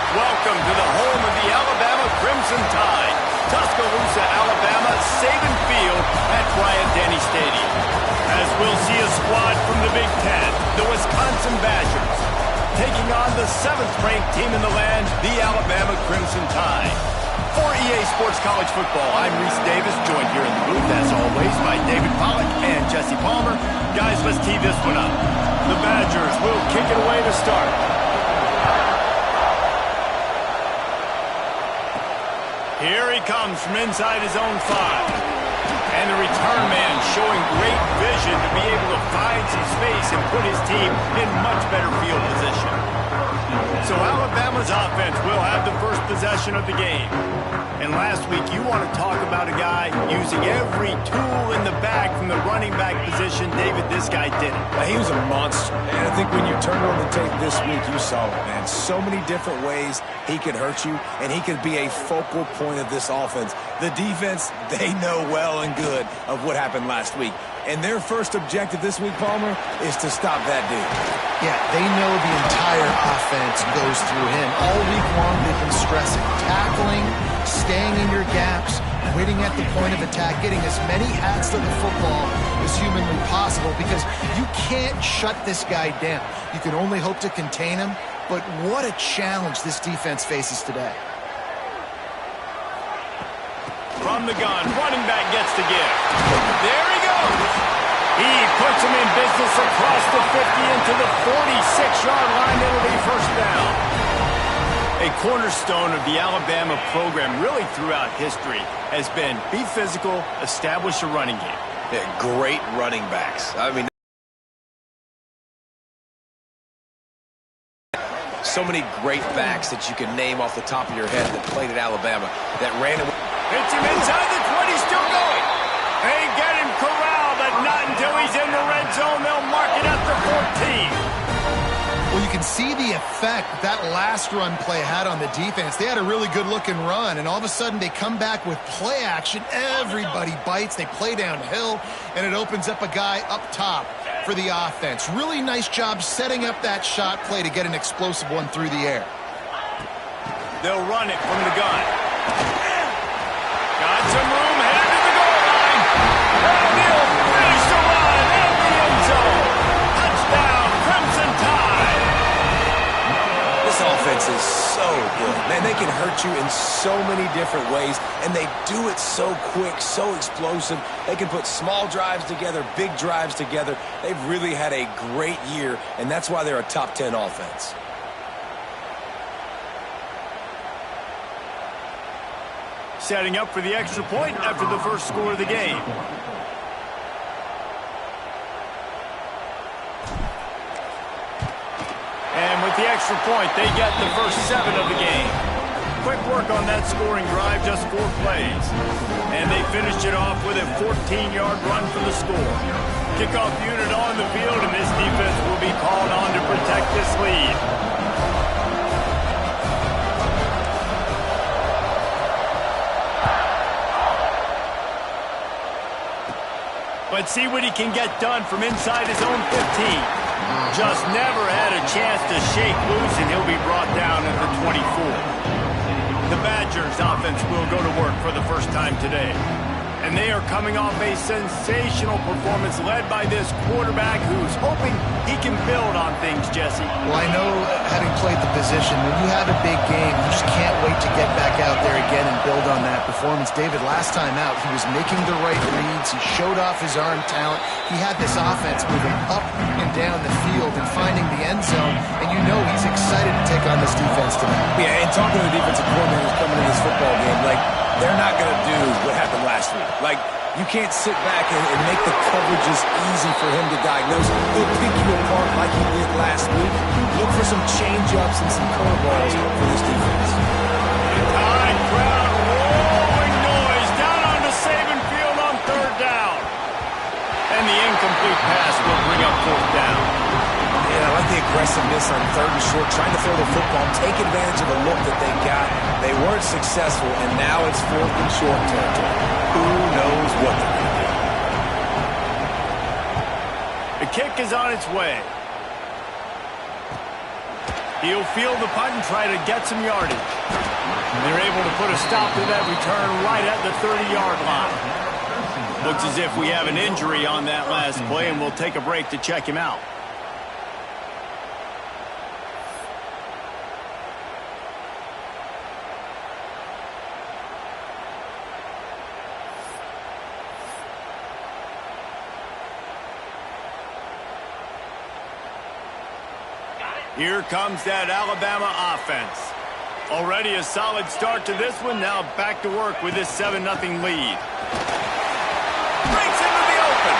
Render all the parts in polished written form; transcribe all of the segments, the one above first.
Welcome to the home of the Alabama Crimson Tide, Tuscaloosa, Alabama, Saban Field at Bryant-Denny Stadium. As we'll see a squad from the Big Ten, the Wisconsin Badgers, taking on the 7th-ranked team in the land, the Alabama Crimson Tide. For EA Sports College Football, I'm Reese Davis, joined here in the booth, as always, by David Pollack and Jesse Palmer. Guys, let's tee this one up. The Badgers will kick it away to start. Here he comes from inside his own 5. And the return man showing great vision to be able to find some space and put his team in much better field position. So Alabama's offense will have the first possession of the game. And last week, you want to talk about a guy using every tool in the bag from the running back position. David, this guy did it. He was a monster. And I think when you turned on the tape this week, you saw it, man. So many different ways he could hurt you, and he could be a focal point of this offense. The defense, they know well and good of what happened last week. And their first objective this week, Palmer, is to stop that dude. Yeah, they know the entire offense goes through him. All week long, they've been stressing tackling, staying in your gaps, waiting at the point of attack, getting as many hats to the football as humanly possible, because you can't shut this guy down. You can only hope to contain him, but what a challenge this defense faces today. From the gun, running back gets the give. There he goes. He puts him in business across the 50 into the 46-yard line. It'll be first down. A cornerstone of the Alabama program really throughout history has been be physical, establish a running game. Yeah, great running backs. I mean, so many great backs that you can name off the top of your head that played at Alabama that ran away. Hits him inside the 20, still going. They get him corralled, but not until he's in the red zone. They'll mark it at the 14. Well, you can see the effect that last run play had on the defense. They had a really good-looking run, and all of a sudden they come back with play action. Everybody bites. They play downhill, and it opens up a guy up top for the offense. Really nice job setting up that shot play to get an explosive one through the air. They'll run it from the gun. Got some room, headed to the goal line. And he'll finish the run in the end zone. Touchdown, Crimson Tide. This offense is so good. Man, they can hurt you in so many different ways, and they do it so quick, so explosive. They can put small drives together, big drives together. They've really had a great year, and that's why they're a top 10 offense. Setting up for the extra point after the first score of the game. And with the extra point, they get the first 7 of the game. Quick work on that scoring drive, just 4 plays. And they finished it off with a 14-yard run for the score. Kickoff unit on the field, and this defense will be called on to protect this lead. But Let's see what he can get done from inside his own 15. Just never had a chance to shake loose, and he'll be brought down at the 24. The Badgers offense will go to work for the first time today. And they are coming off a sensational performance led by this quarterback who's hoping he can build on things, Jesse. Well, I know, having played the position, when you have a big game, you just can't wait to get back out there again and build on that performance. David, last time out, he was making the right reads. He showed off his arm talent. He had this offense moving up and down the field and finding the end zone. And you know he's excited to take on this defense tonight. Yeah, and talking to the defensive coordinators coming in this football game, like, they're not going to do what happened last week. Like, you can't sit back and make the coverages easy for him to diagnose. He'll pick you apart like he did last week. Look for some change-ups and some curveballs for this defense. High crowd, roaring noise down onto Saban Field on third down. And the incomplete pass will bring up fourth down. And I like the aggressiveness on third and short, trying to throw the football, take advantage of the look that they got. They weren't successful, and now it's fourth and short territory. Who knows what they're going to do? The kick is on its way. He'll field the punt and try to get some yardage. And they're able to put a stop to that return right at the 30-yard line. Looks as if we have an injury on that last play, and we'll take a break to check him out. Here comes that Alabama offense. Already a solid start to this one. Now back to work with this 7-0 lead. Breaks into the open.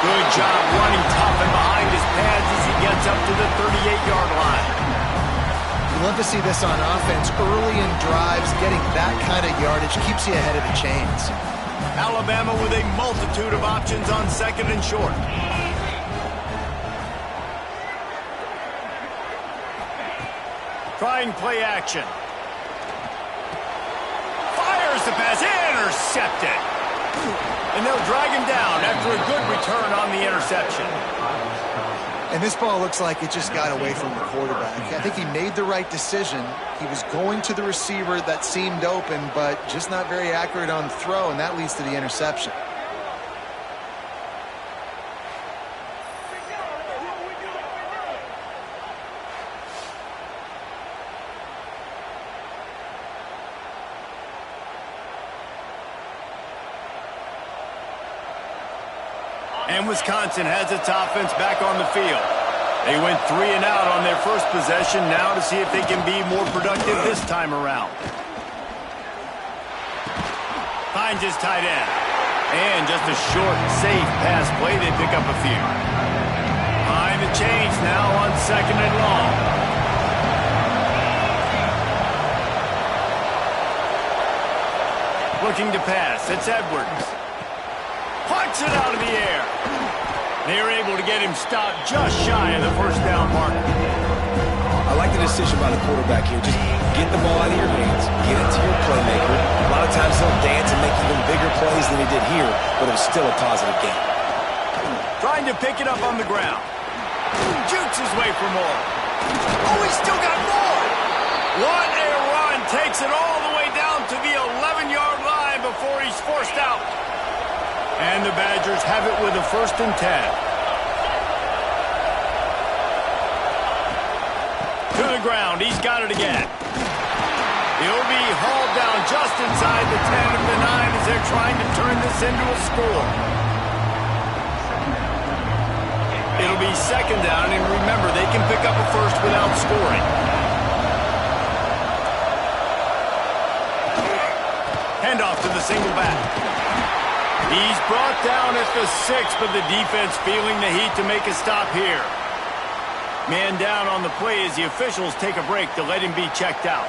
Good job running tough and behind his pads as he gets up to the 38-yard line. You love to see this on offense. Early in drives, getting that kind of yardage keeps you ahead of the chains. Alabama with a multitude of options on second and short. Trying play action. Fires the pass, intercepted. And they'll drag him down after a good return on the interception. And this ball looks like it just got away from the quarterback. I think he made the right decision. He was going to the receiver that seemed open, but just not very accurate on the throw, and that leads to the interception. And Wisconsin has its offense back on the field. They went 3 and out on their first possession, now to see if they can be more productive this time around. Finds his tight end. And just a short, safe pass play, they pick up a few. Behind the chains now on second and long. Looking to pass, it's Edwards. Punts it out of the air. They're able to get him stopped just shy of the first down marker. I like the decision by the quarterback here. Just get the ball out of your hands, get it to your playmaker. A lot of times he'll dance and make even bigger plays than he did here, but it was still a positive game. Trying to pick it up on the ground. Jukes his way for more. Oh, he's still got more. What a run. Takes it all the way down to the 11-yard line before he's forced out. And the Badgers have it with a 1st and 10. To the ground. He's got it again. He'll be hauled down just inside the 10 of the 9 as they're trying to turn this into a score. It'll be 2nd down, and remember, they can pick up a first without scoring. Handoff to the single back. He's brought down at the 6, but the defense feeling the heat to make a stop here. Man down on the play as the officials take a break to let him be checked out.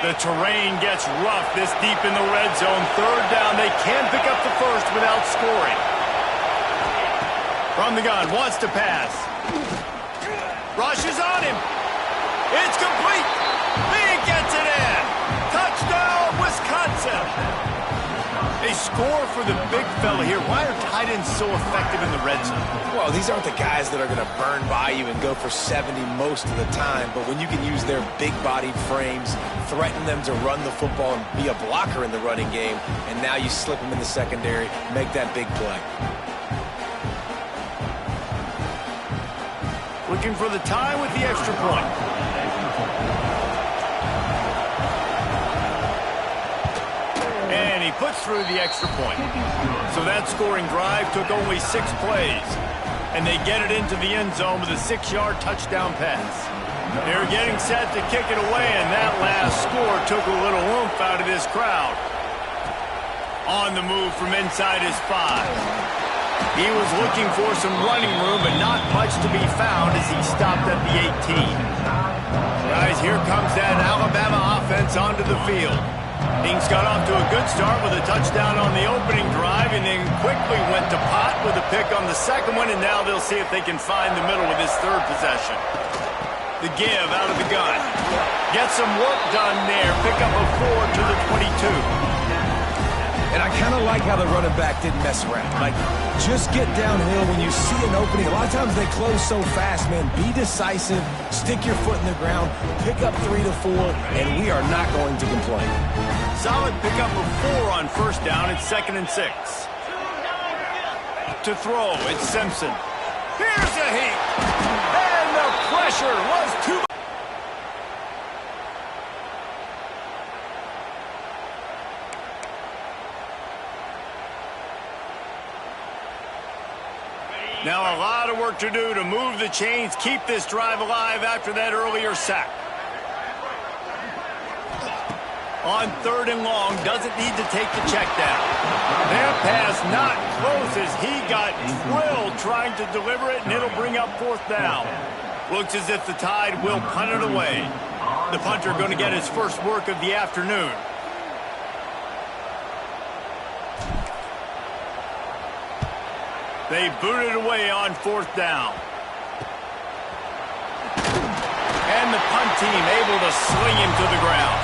The terrain gets rough this deep in the red zone. 3rd down, they can pick up the first without scoring. From the gun, wants to pass. Rushes on him. It's complete. He gets it in. Touchdown, Wisconsin. score for the big fella here. Why are tight ends so effective in the red zone? Well, these aren't the guys that are going to burn by you and go for 70 most of the time, but when you can use their big-bodied frames, threaten them to run the football and be a blocker in the running game, and now you slip them in the secondary, make that big play. Looking for the tie with the extra point. And he puts through the extra point. So that scoring drive took only 6 plays. And they get it into the end zone with a 6-yard touchdown pass. They're getting set to kick it away, and that last score took a little oomph out of this crowd. On the move from inside his 5. He was looking for some running room, but not much to be found as he stopped at the 18. Guys, here comes that Alabama offense onto the field. Things got off to a good start with a touchdown on the opening drive and then quickly went to pot with a pick on the second one, and now they'll see if they can find the middle with this third possession. The give out of the gun. Get some work done there. Pick up a 4 to the 22. And I kind of like how the running back didn't mess around. Like, just get downhill when you see an opening. A lot of times they close so fast, man. Be decisive, stick your foot in the ground, pick up 3 to 4, and we are not going to complain. Solid pickup of 4 on first down. It's 2nd and 6. To throw, it's Simpson. Here's a heat. And the pressure was too much. Now a lot of work to do to move the chains, keep this drive alive after that earlier sack. On 3rd and long, doesn't need to take the check down. That pass not close as he got drilled trying to deliver it, and it'll bring up 4th down. Looks as if the Tide will punt it away. The punter going to get his first work of the afternoon. They boot it away on 4th down. And the punt team able to sling him to the ground.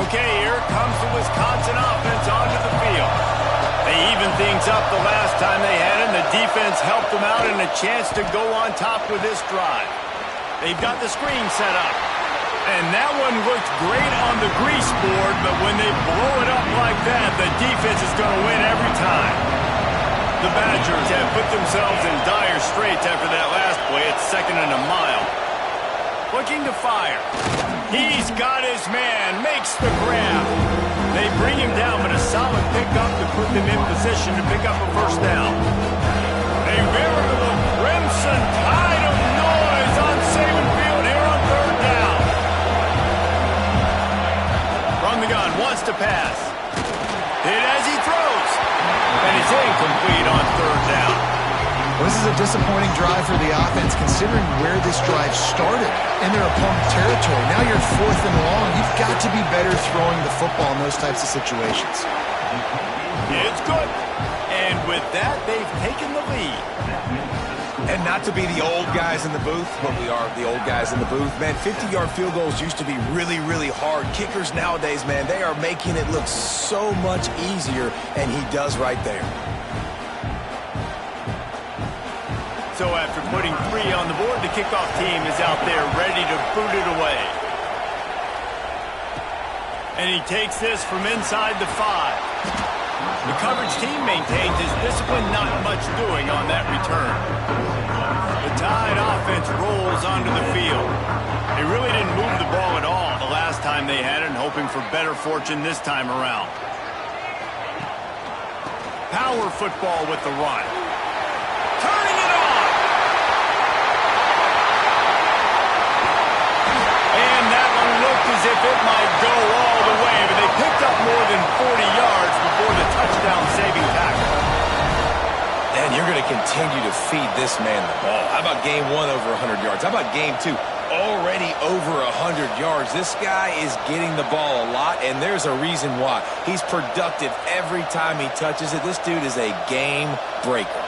Okay, here comes the Wisconsin offense onto the field. They evened things up the last time they had it, and the defense helped them out and a chance to go on top with this drive. They've got the screen set up. And that one looked great on the grease board, but when they blow it up like that, the defense is going to win every time. The Badgers have put themselves in dire straits after that last play. It's 2nd and a mile. Looking to fire. He's got his man, makes the grab. They bring him down, but a solid pickup to put them in position to pick up a first down. A veritable crimson tide of noise on Saban Field here on 3rd down. From the gun, wants to pass. Hit as he throws. And it's incomplete on 3rd down. Well, this is a disappointing drive for the offense considering where this drive started in their opponent territory. Now you're 4th and long. You've got to be better throwing the football in those types of situations. It's good. And with that, they've taken the lead. And not to be the old guys in the booth, but we are the old guys in the booth. Man, 50-yard field goals used to be really, really hard. Kickers nowadays, man, they are making it look so much easier, and he does right there. So after putting 3 on the board, the kickoff team is out there ready to boot it away. And he takes this from inside the 5. The coverage team maintains his discipline, not much doing on that return. The Tide offense rolls onto the field. They really didn't move the ball at all the last time they had it, and hoping for better fortune this time around. Power football with the run. Turning it on! And that one looked as if it might go all the way, but they picked up more than 40 yards before the touchdown-saving tackle. And you're going to continue to feed this man the ball. How about game 1 over 100 yards? How about game 2? Already over 100 yards. This guy is getting the ball a lot, and there's a reason why. He's productive every time he touches it. This dude is a game breaker.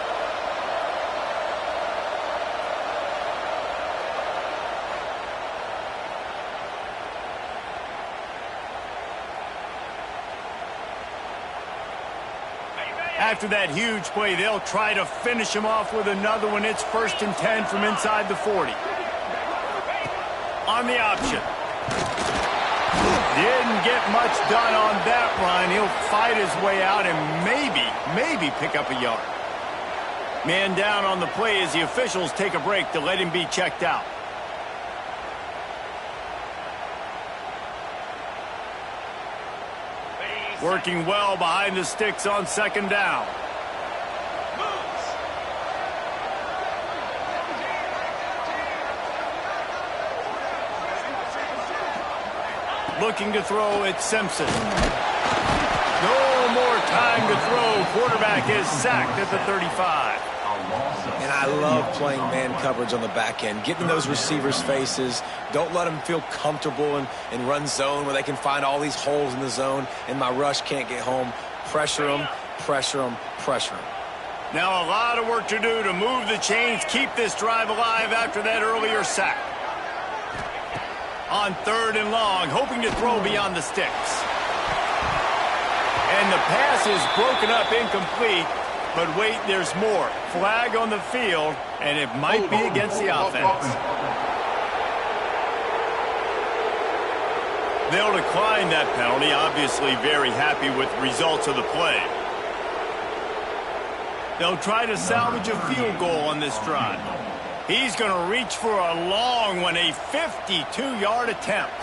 After that huge play, they'll try to finish him off with another one. It's 1st and 10 from inside the 40. On the option. Didn't get much done on that run. He'll fight his way out and maybe pick up a yard. Man down on the play as the officials take a break to let him be checked out. Working well behind the sticks on 2nd down. Looking to throw, it's Simpson. No more time to throw. Quarterback is sacked at the 35. And I love playing man coverage on the back end, getting in those receivers' faces. Don't let them feel comfortable and run zone where they can find all these holes in the zone and my rush can't get home. Pressure them, pressure them, pressure them. Now a lot of work to do to move the chains, keep this drive alive after that earlier sack. On 3rd and long, hoping to throw beyond the sticks. And the pass is broken up, incomplete. But wait, there's more. Flag on the field, and it might be against the offense. They'll decline that penalty, obviously very happy with the results of the play. They'll try to salvage a field goal on this drive. He's going to reach for a long one, a 52-yard attempt.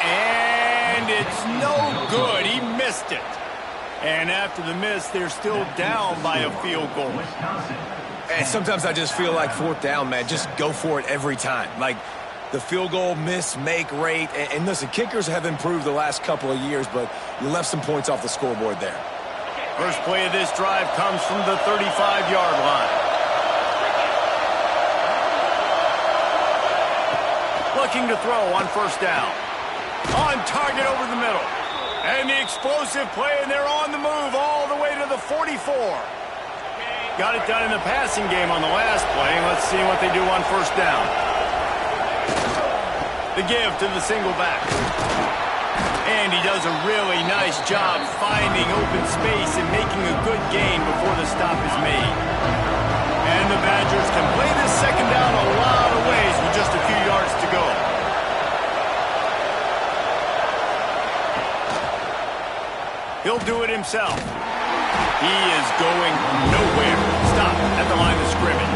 And it's no good. He missed it. And after the miss, they're still down by a field goal. And sometimes I just feel like 4th down, man. Just go for it every time. Like the field goal miss-make rate. And listen, kickers have improved the last couple of years, but you left some points off the scoreboard there. First play of this drive comes from the 35-yard line. Looking to throw on 1st down. On target over the middle. And the explosive play, and they're on the move all the way to the 44. Got it done in the passing game on the last play. Let's see what they do on 1st down. The give to the single back. And he does a really nice job finding open space and making a good gain before the stop is made. And the Badgers can play this 2nd down a lot of ways with just a few yards to go. He'll do it himself. He is going nowhere. Stop at the line of scrimmage.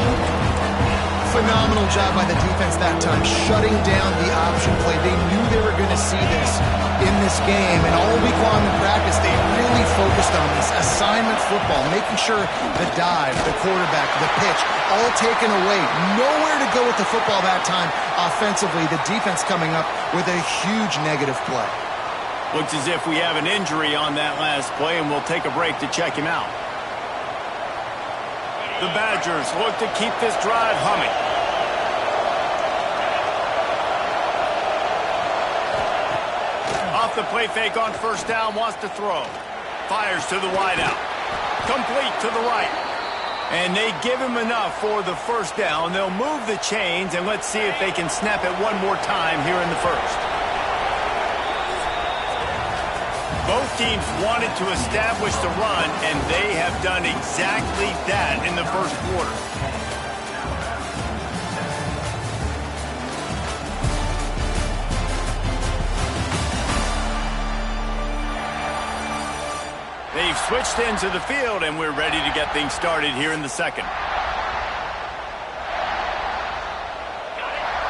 Phenomenal job by the defense that time, shutting down the option play. They knew they were going to see this in this game, and all week long in practice, they really focused on this assignment football, making sure the dive, the quarterback, the pitch, all taken away. Nowhere to go with the football that time. Offensively, the defense coming up with a huge negative play. Looks as if we have an injury on that last play, and we'll take a break to check him out. The Badgers look to keep this drive humming. Off the play fake on 1st down, wants to throw. Fires to the wideout. Complete to the right. And they give him enough for the 1st down. They'll move the chains, and let's see if they can snap it one more time here in the 1st. Both teams wanted to establish the run, and they have done exactly that in the 1st quarter. They've switched into the field, and we're ready to get things started here in the 2nd.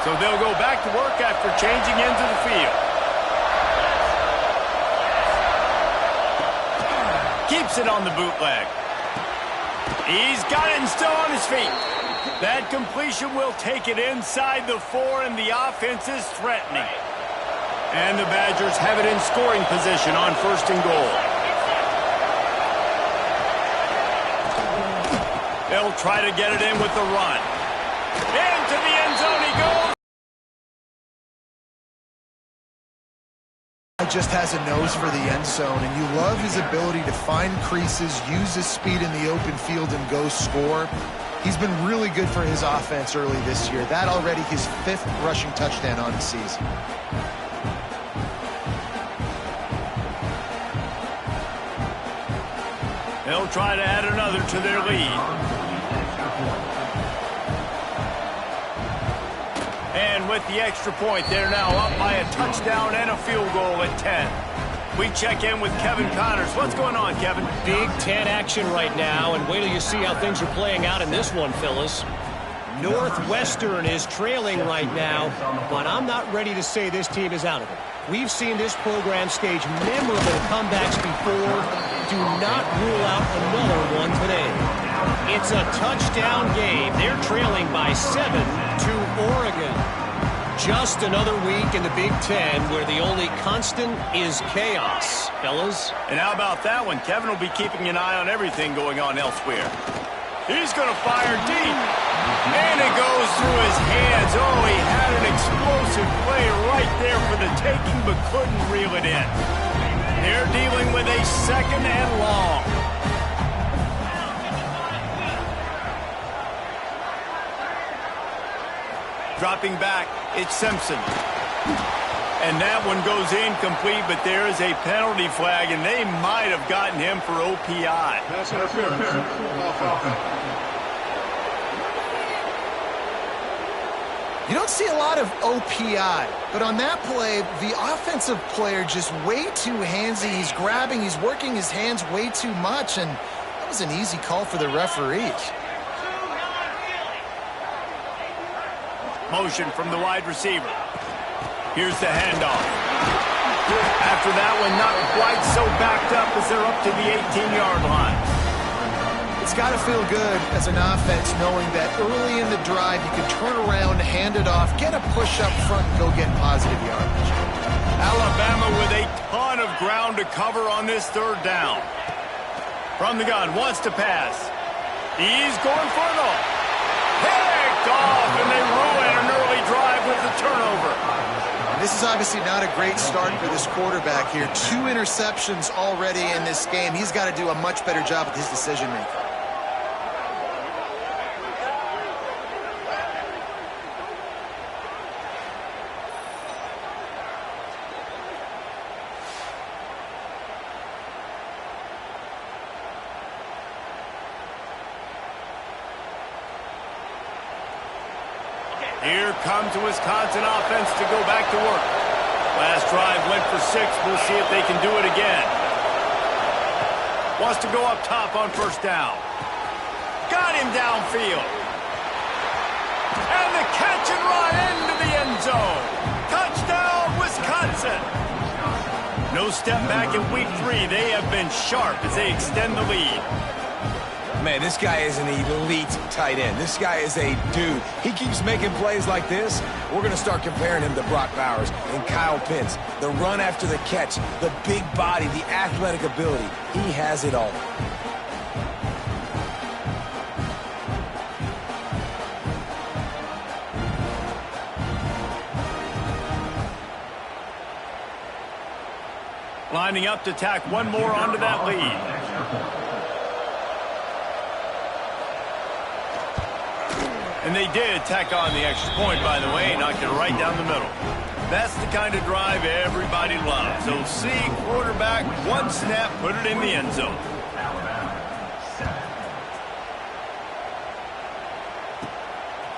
So they'll go back to work after changing into the field. Keeps it on the bootleg. He's got it and still on his feet. That completion will take it inside the 4, and the offense is threatening. And the Badgers have it in scoring position on 1st and goal. They'll try to get it in with the run. Into the end zone he goes. just has a nose for the end zone, and you love his ability to find creases, use his speed in the open field, and go score. He's been really good for his offense early this year. That already his 5th rushing touchdown on the season. They'll try to add another to their lead. And with the extra point, they're now up by a touchdown and a field goal at 10. We check in with Kevin Connors. What's going on, Kevin? Big Ten action right now, and wait till you see how things are playing out in this one, Phyllis. Northwestern is trailing right now, but I'm not ready to say this team is out of it. We've seen this program stage memorable comebacks before. Do not rule out another one today. It's a touchdown game. They're trailing by 7 to Oregon. Just another week in the Big Ten where the only constant is chaos, fellas. And how about that one? Kevin will be keeping an eye on everything going on elsewhere. He's going to fire deep. And it goes through his hands. Oh, he had an explosive play right there for the taking, but couldn't reel it in. They're dealing with a 2nd and long. Dropping back, it's Simpson. And that one goes incomplete, but there is a penalty flag, and they might have gotten him for OPI. That's interference. You don't see a lot of OPI, but on that play, the offensive player just way too handsy. He's grabbing, he's working his hands way too much, and that was an easy call for the referees. Motion from the wide receiver. Here's the handoff. After that one, not quite so backed up as they're up to the 18-yard line. It's got to feel good as an offense knowing that early in the drive you can turn around, hand it off, get a push up front, and go get positive yardage. Alabama with a ton of ground to cover on this 3rd down. From the gun, wants to pass. He's going for it all. Picked off, and they ruin an early drive with the turnover. This is obviously not a great start for this quarterback here. 2 interceptions already in this game. He's got to do a much better job with his decision-making. Here comes the Wisconsin offense to go back to work. Last drive went for 6. We'll see if they can do it again. Wants to go up top on 1st down. Got him downfield. And the catch and run into the end zone. Touchdown, Wisconsin. No step back in week 3. They have been sharp as they extend the lead. Man, this guy is an elite tight end. This guy is a dude. He keeps making plays like this. We're going to start comparing him to Brock Bowers and Kyle Pitts. The run after the catch, the big body, the athletic ability. He has it all. Lining up to tack one more onto that lead. And they did tack on the extra point, by the way, knocked it right down the middle. That's the kind of drive everybody loves. So see, quarterback, one snap, put it in the end zone.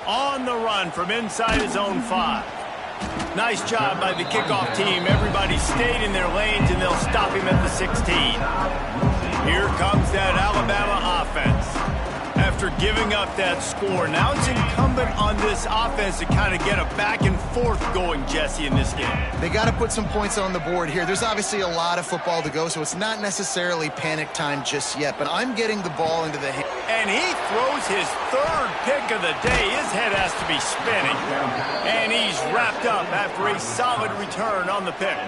On the run from inside his own 5. Nice job by the kickoff team. Everybody stayed in their lanes, and they'll stop him at the 16. Here comes that Alabama offense. After giving up that score, now it's incumbent on this offense to kind of get a back and forth going, Jesse, in this game. They got to put some points on the board here. There's obviously a lot of football to go, so it's not necessarily panic time just yet, but I'm getting the ball into the hand. And he throws his 3rd pick of the day. His head has to be spinning. And he's wrapped up after a solid return on the pick.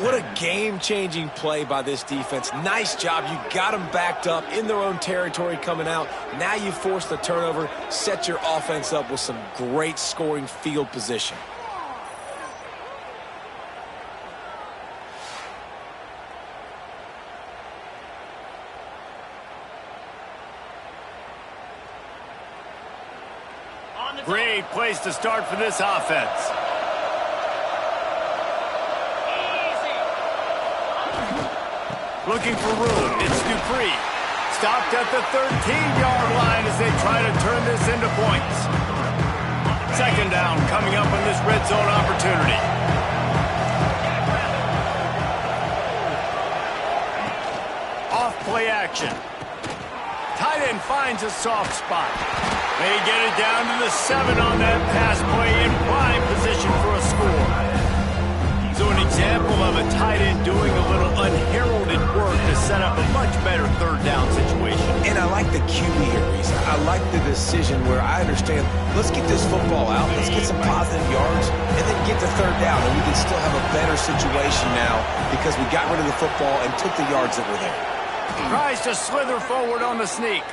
What a game-changing play by this defense. Nice job. You got them backed up in their own territory coming out. Now you force the turnover, set your offense up with some great scoring field position. Great place to start for this offense. Looking for room. It's Dupree. Stopped at the 13-yard line as they try to turn this into points. Second down coming up on this red zone opportunity. Off play action. Tight end finds a soft spot. They get it down to the 7 on that pass play in prime position for a score. So an example of a tight end doing a little unheralded work to set up a much better third down situation. And I like the QB here, Reese. I like the decision where I understand, let's get this football out, let's get some positive yards, and then get to third down, and we can still have a better situation now because we got rid of the football and took the yards that were there. Tries to slither forward on the sneak.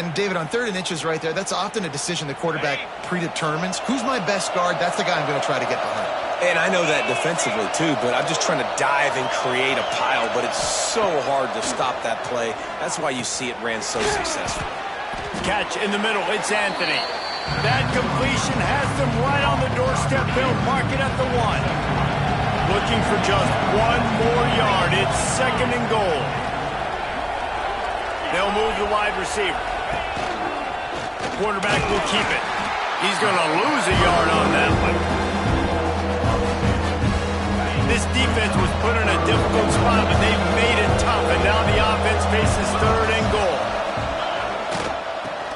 And David, on 3rd and inches right there, that's often a decision the quarterback predetermines. Who's my best guard? That's the guy I'm going to try to get behind. And I know that defensively too, but I'm just trying to dive and create a pile, but it's so hard to stop that play. That's why you see it ran so successful. Catch in the middle. It's Anthony. That completion has them right on the doorstep. They'll mark it at the 1. Looking for just 1 more yard. It's 2nd and goal. They'll move the wide receiver. Quarterback will keep it. He's going to lose a yard on that one. This defense was put in a difficult spot, but they've made it tough, and now the offense faces 3rd and goal.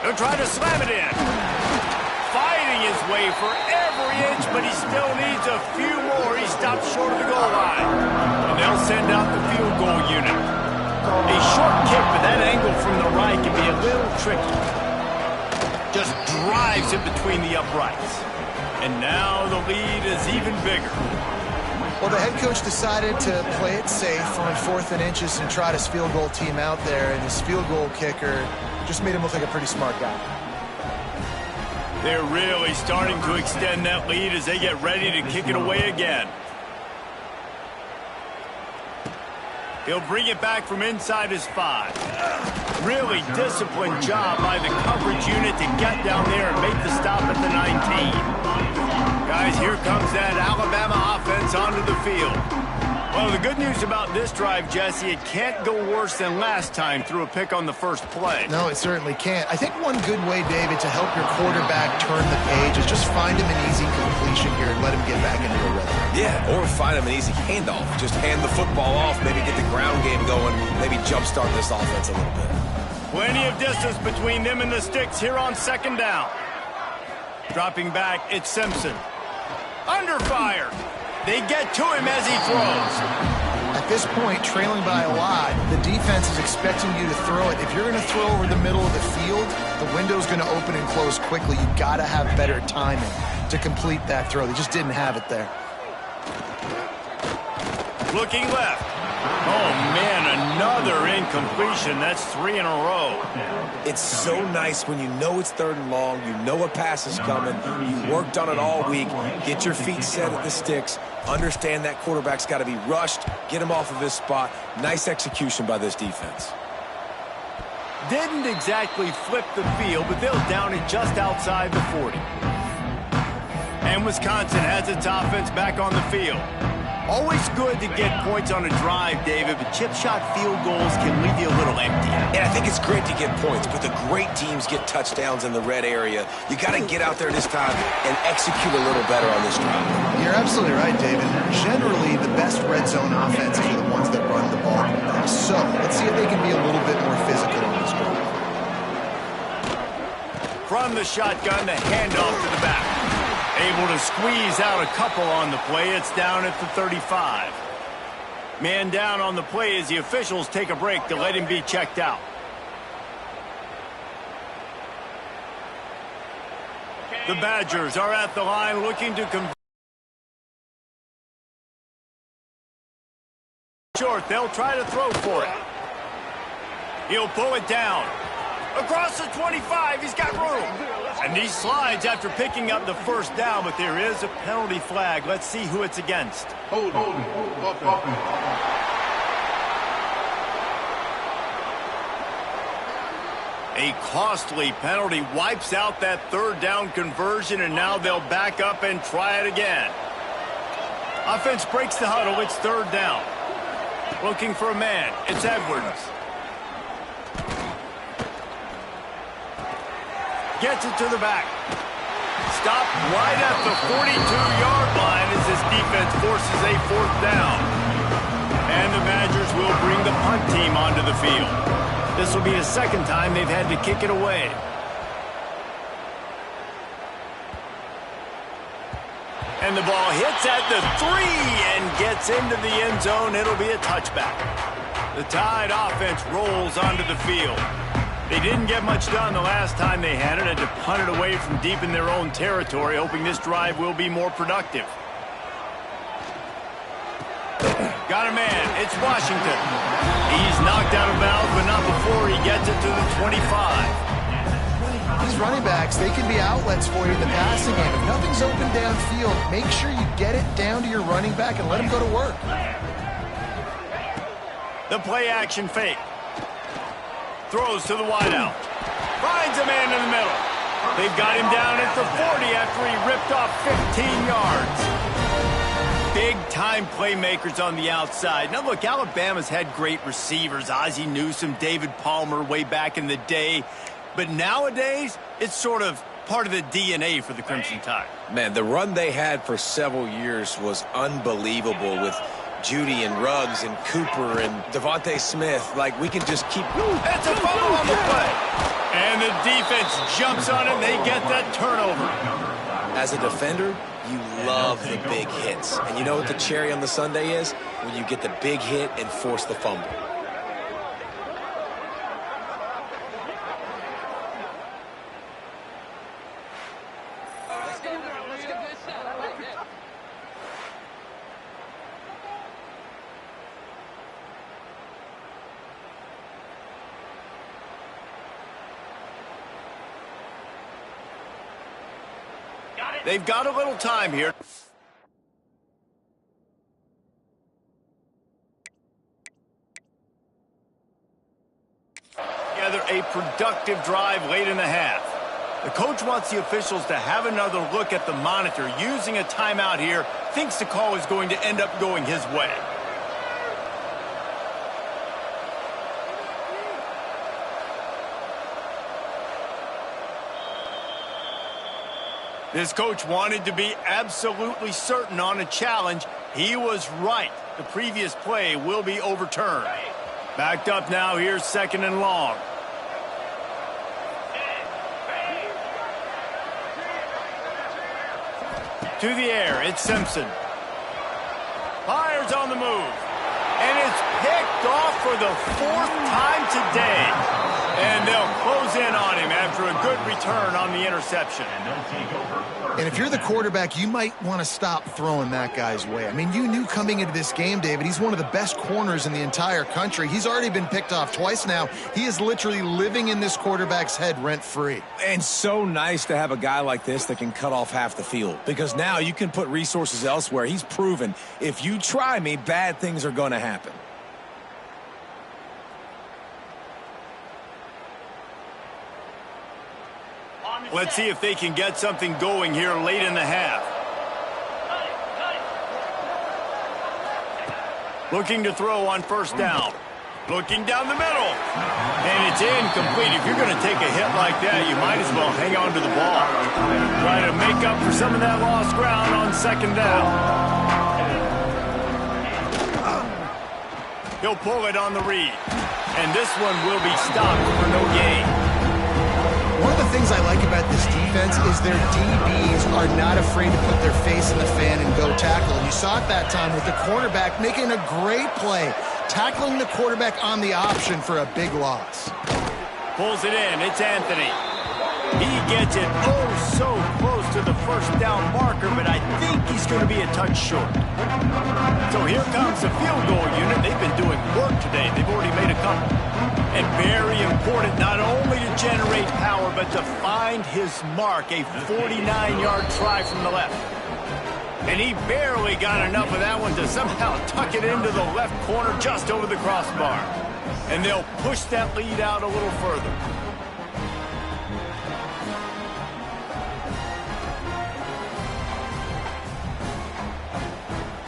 They'll try to slam it in. Fighting his way for every inch, but he still needs a few more. He stops short of the goal line. And they'll send out the field goal unit. A short kick, but that angle from the right can be a little tricky. Just drives it between the uprights. And now the lead is even bigger. Well, the head coach decided to play it safe on 4th and inches and trot his field goal team out there, and his field goal kicker just made him look like a pretty smart guy. They're really starting to extend that lead as they get ready to kick it away again. He'll bring it back from inside his 5. Really disciplined job by the coverage unit to get down there and make the stop at the 19. Guys, here comes that Alabama offense onto the field. Well, the good news about this drive, Jesse, it can't go worse than last time through a pick on the first play. No, it certainly can't. I think one good way, David, to help your quarterback turn the page is just find him an easy completion here and let him get back into a rhythm. Yeah, or find him an easy handoff. Just hand the football off, maybe get the ground game going, maybe jumpstart this offense a little bit. Plenty of distance between them and the sticks here on 2nd down. Dropping back, it's Simpson. Under fire. They get to him as he throws. At this point, trailing by a lot, the defense is expecting you to throw it. If you're going to throw over the middle of the field, the window's going to open and close quickly. You've got to have better timing to complete that throw. They just didn't have it there. Looking left. Oh, man, another incompletion. That's 3 in a row. It's so nice when you know it's 3rd and long, you know a pass is coming, you worked on it all week, get your feet set at the sticks, understand that quarterback's got to be rushed, get him off of his spot. Nice execution by this defense. Didn't exactly flip the field, but they'll down it just outside the 40. And Wisconsin has its offense back on the field. Always good to get points on a drive, David, but chip shot field goals can leave you a little empty. And I think it's great to get points, but the great teams get touchdowns in the red area. You got to get out there this time and execute a little better on this drive. You're absolutely right, David. Generally, the best red zone offenses are the ones that run the ball. So, let's see if they can be a little bit more physical on this drive. From the shotgun, the handoff to the back. Able to squeeze out a couple on the play. It's down at the 35. Man down on the play as the officials take a break to let him be checked out. The Badgers are at the line looking to convert. Short, they'll try to throw for it. He'll pull it down. Across the 25, he's got room. And he slides after picking up the first down, but there is a penalty flag. Let's see who it's against. Hold. A costly penalty wipes out that third down conversion, and now they'll back up and try it again. Offense breaks the huddle. It's third down. Looking for a man. It's Edwards. Gets it to the back. Stopped right at the 42-yard line as this defense forces a fourth down. And the Badgers will bring the punt team onto the field. This will be the second time they've had to kick it away. And the ball hits at the 3 and gets into the end zone. It'll be a touchback. The Tide offense rolls onto the field. They didn't get much done the last time they had it. Had to punt it away from deep in their own territory, hoping this drive will be more productive. Got a man. It's Washington. He's knocked out of bounds, but not before he gets it to the 25. These running backs, they can be outlets for you in the passing game. If nothing's open downfield, make sure you get it down to your running back and let him go to work. The play-action fake. Throws to the wideout. Finds a man in the middle. They've got him down at the 40 after he ripped off 15 yards. Big-time playmakers on the outside. Now, look, Alabama's had great receivers. Ozzie Newsome, David Palmer way back in the day. But nowadays, it's sort of part of the DNA for the Crimson Tide. Man, the run they had for several years was unbelievable with Judy and Ruggs and Cooper and Devontae Smith. Like, we can just keep... It's a fumble on the play. And the defense jumps on it, and they get that turnover. As a defender, you love the big hits. And you know what the cherry on the sundae is? When you get the big hit and force the fumble. They've got a little time here. Together a productive drive late in the half. The coach wants the officials to have another look at the monitor. Using a timeout here, thinks the call is going to end up going his way. This coach wanted to be absolutely certain on a challenge. He was right. The previous play will be overturned. Backed up now, here's second and long. To the air, it's Simpson. Fires on the move. And it's picked off for the fourth time today. And they'll close in on him after a good return on the interception. And if you're the quarterback, you might want to stop throwing that guy's way. I mean, you knew coming into this game, David, he's one of the best corners in the entire country. He's already been picked off twice now. He is literally living in this quarterback's head rent-free. And so nice to have a guy like this that can cut off half the field. Because now you can put resources elsewhere. He's proven, if you try me, bad things are going to happen. Let's see if they can get something going here late in the half. Looking to throw on first down. Looking down the middle. And it's incomplete. If you're going to take a hit like that, you might as well hang on to the ball. Try to make up for some of that lost ground on second down. He'll pull it on the read. And this one will be stopped for no gain. One of the things I like about this defense is their DBs are not afraid to put their face in the fan and go tackle. And you saw it that time with the quarterback making a great play, tackling the quarterback on the option for a big loss. Pulls it in. It's Anthony. He gets it so close to the first down marker, but I think he's going to be a touch short. So here comes the field goal unit. They've been doing work today. They've already made a couple. And very important not only to generate power, but to find his mark, a 49-yard try from the left. And he barely got enough of that one to somehow tuck it into the left corner just over the crossbar. And they'll push that lead out a little further.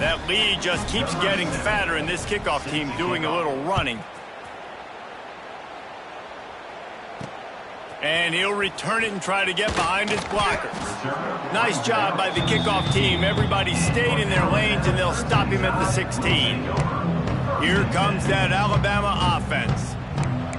That lead just keeps getting fatter, and this kickoff team doing a little running. And he'll return it and try to get behind his blockers. Nice job by the kickoff team. Everybody stayed in their lanes, and they'll stop him at the 16. Here comes that Alabama offense.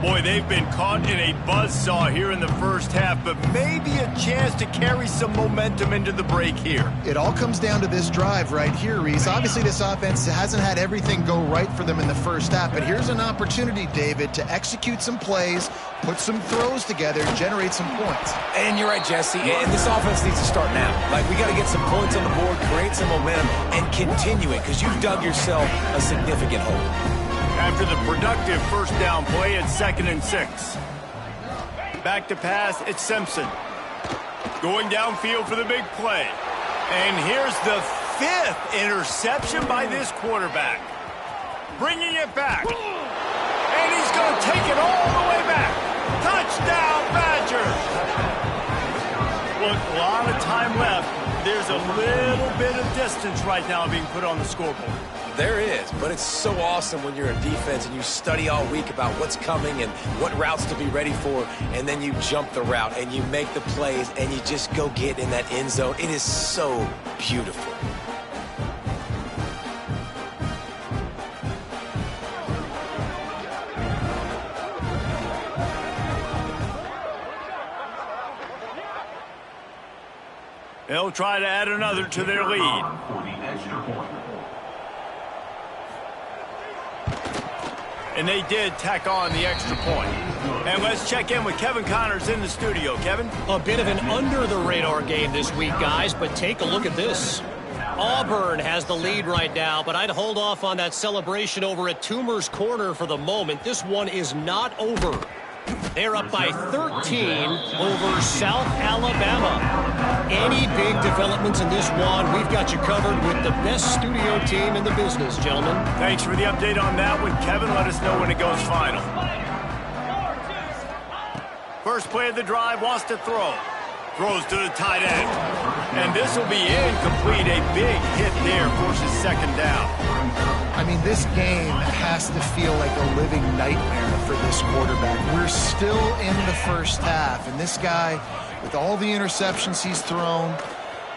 Boy, they've been caught in a buzzsaw here in the first half, but maybe a chance to carry some momentum into the break here. It all comes down to this drive right here, Reese. Obviously, this offense hasn't had everything go right for them in the first half, but here's an opportunity, David, to execute some plays, put some throws together, generate some points. And you're right, Jesse, and this offense needs to start now. Like, we got to get some points on the board, create some momentum, and continue it, because you've dug yourself a significant hole. After the productive first down play, it's 2nd and 6. Back to pass, it's Simpson. Going downfield for the big play. And here's the 5th interception by this quarterback. Bringing it back. And he's going to take it all the way back. Touchdown, Badgers! Look, a lot of time left. There's a little bit of distance right now being put on the scoreboard. There is, but it's so awesome when you're a defense and you study all week about what's coming and what routes to be ready for, and then you jump the route and you make the plays and you just go get in that end zone. It is so beautiful. They'll try to add another to their lead. And they did tack on the extra point. And let's check in with Kevin Connors in the studio. Kevin? A bit of an under-the-radar game this week, guys, but take a look at this. Auburn has the lead right now, but I'd hold off on that celebration over at Toomer's Corner for the moment. This one is not over. They're up by 13 over South Alabama. Any big developments in this one, we've got you covered with the best studio team in the business, gentlemen. Thanks for the update on that one, Kevin. Let us know when it goes final. First play of the drive, wants to throw. Throws to the tight end. And this will be incomplete. A big hit there, forces 2nd down. I mean, this game has to feel like a living nightmare for this quarterback. We're still in the first half, and this guy, with all the interceptions he's thrown,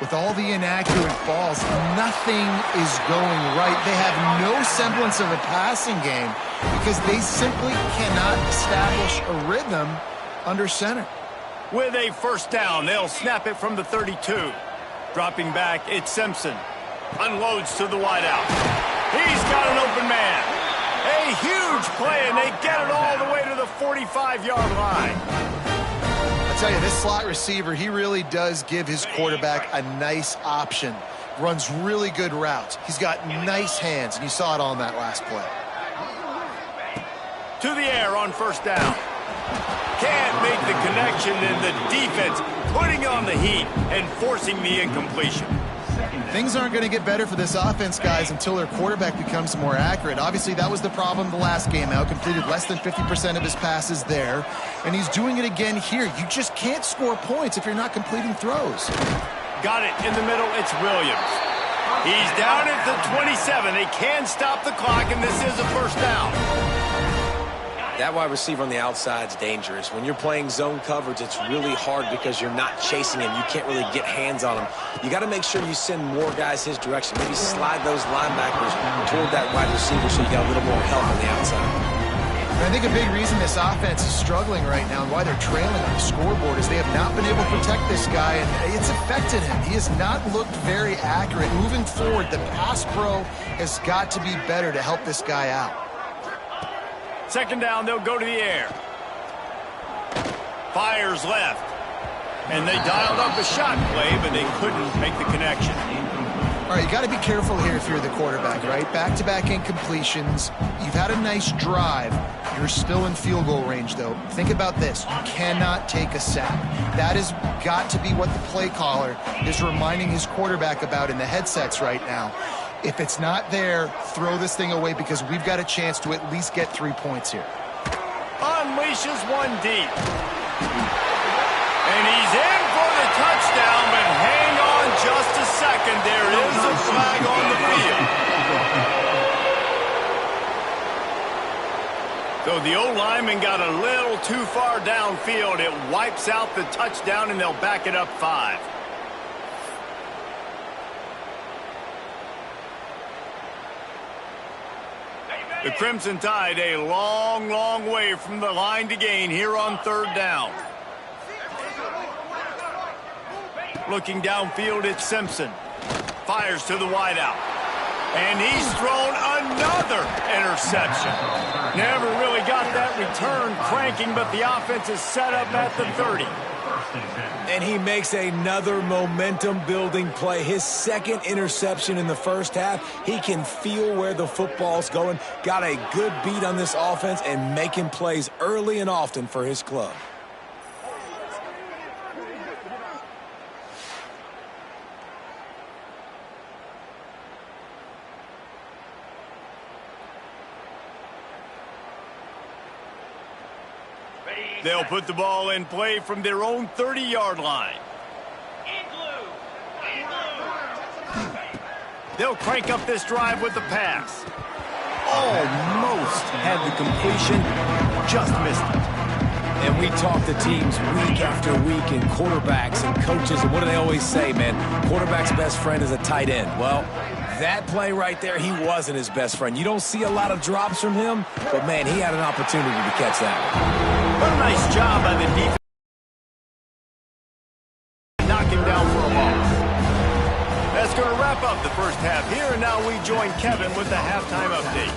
with all the inaccurate balls, nothing is going right. They have no semblance of a passing game because they simply cannot establish a rhythm under center. With a first down, they'll snap it from the 32. Dropping back, it's Simpson. Unloads to the wideout. He's got an open man. A huge play, and they get it all the way to the 45-yard line. I tell you, this slot receiver, he really does give his quarterback a nice option. Runs really good routes. He's got nice hands, and you saw it on that last play. To the air on first down. Can't make the connection, and the defense putting on the heat and forcing the incompletion. Things aren't going to get better for this offense, guys, until their quarterback becomes more accurate. Obviously, that was the problem the last game out. Completed less than 50% of his passes there, and he's doing it again here. You just can't score points if you're not completing throws. Got it in the middle. It's Williams. He's down at the 27. They can stop the clock, and this is a first down. That wide receiver on the outside is dangerous. When you're playing zone coverage, it's really hard because you're not chasing him. You can't really get hands on him. You got to make sure you send more guys his direction. Maybe slide those linebackers toward that wide receiver so you got a little more help on the outside. I think a big reason this offense is struggling right now and why they're trailing on the scoreboard is they have not been able to protect this guy, and it's affected him. He has not looked very accurate. Moving forward, the pass pro has got to be better to help this guy out. 2nd down, they'll go to the air. Fires left. And they dialed up a shot play, but they couldn't make the connection. All right, you got to be careful here if you're the quarterback, right? Back-to-back incompletions. You've had a nice drive. You're still in field goal range, though. Think about this. You cannot take a sack. That has got to be what the play caller is reminding his quarterback about in the headsets right now. If it's not there, throw this thing away because we've got a chance to at least get 3 points here. Unleashes one deep. And he's in for the touchdown, but hang on just a second. There is a flag on the field. So the O-lineman got a little too far downfield. It wipes out the touchdown, and they'll back it up 5. The Crimson Tide a long, long way from the line to gain here on 3rd down. Looking downfield, it's Simpson. Fires to the wideout. And he's thrown another interception. Never really got that return cranking, but the offense is set up at the 30. And he makes another momentum-building play. His second interception in the first half. He can feel where the football's going. Got a good beat on this offense and making plays early and often for his club. They'll put the ball in play from their own 30-yard line. They'll crank up this drive with the pass. Almost had the completion, just missed it. And we talk to teams week after week and quarterbacks and coaches, and what do they always say, man? Quarterback's best friend is a tight end. Well, that play right there, he wasn't his best friend. You don't see a lot of drops from him, but, man, he had an opportunity to catch that one. What a nice job by the defense. Knock him down for a loss. That's going to wrap up the first half here, and now we join Kevin with the halftime update.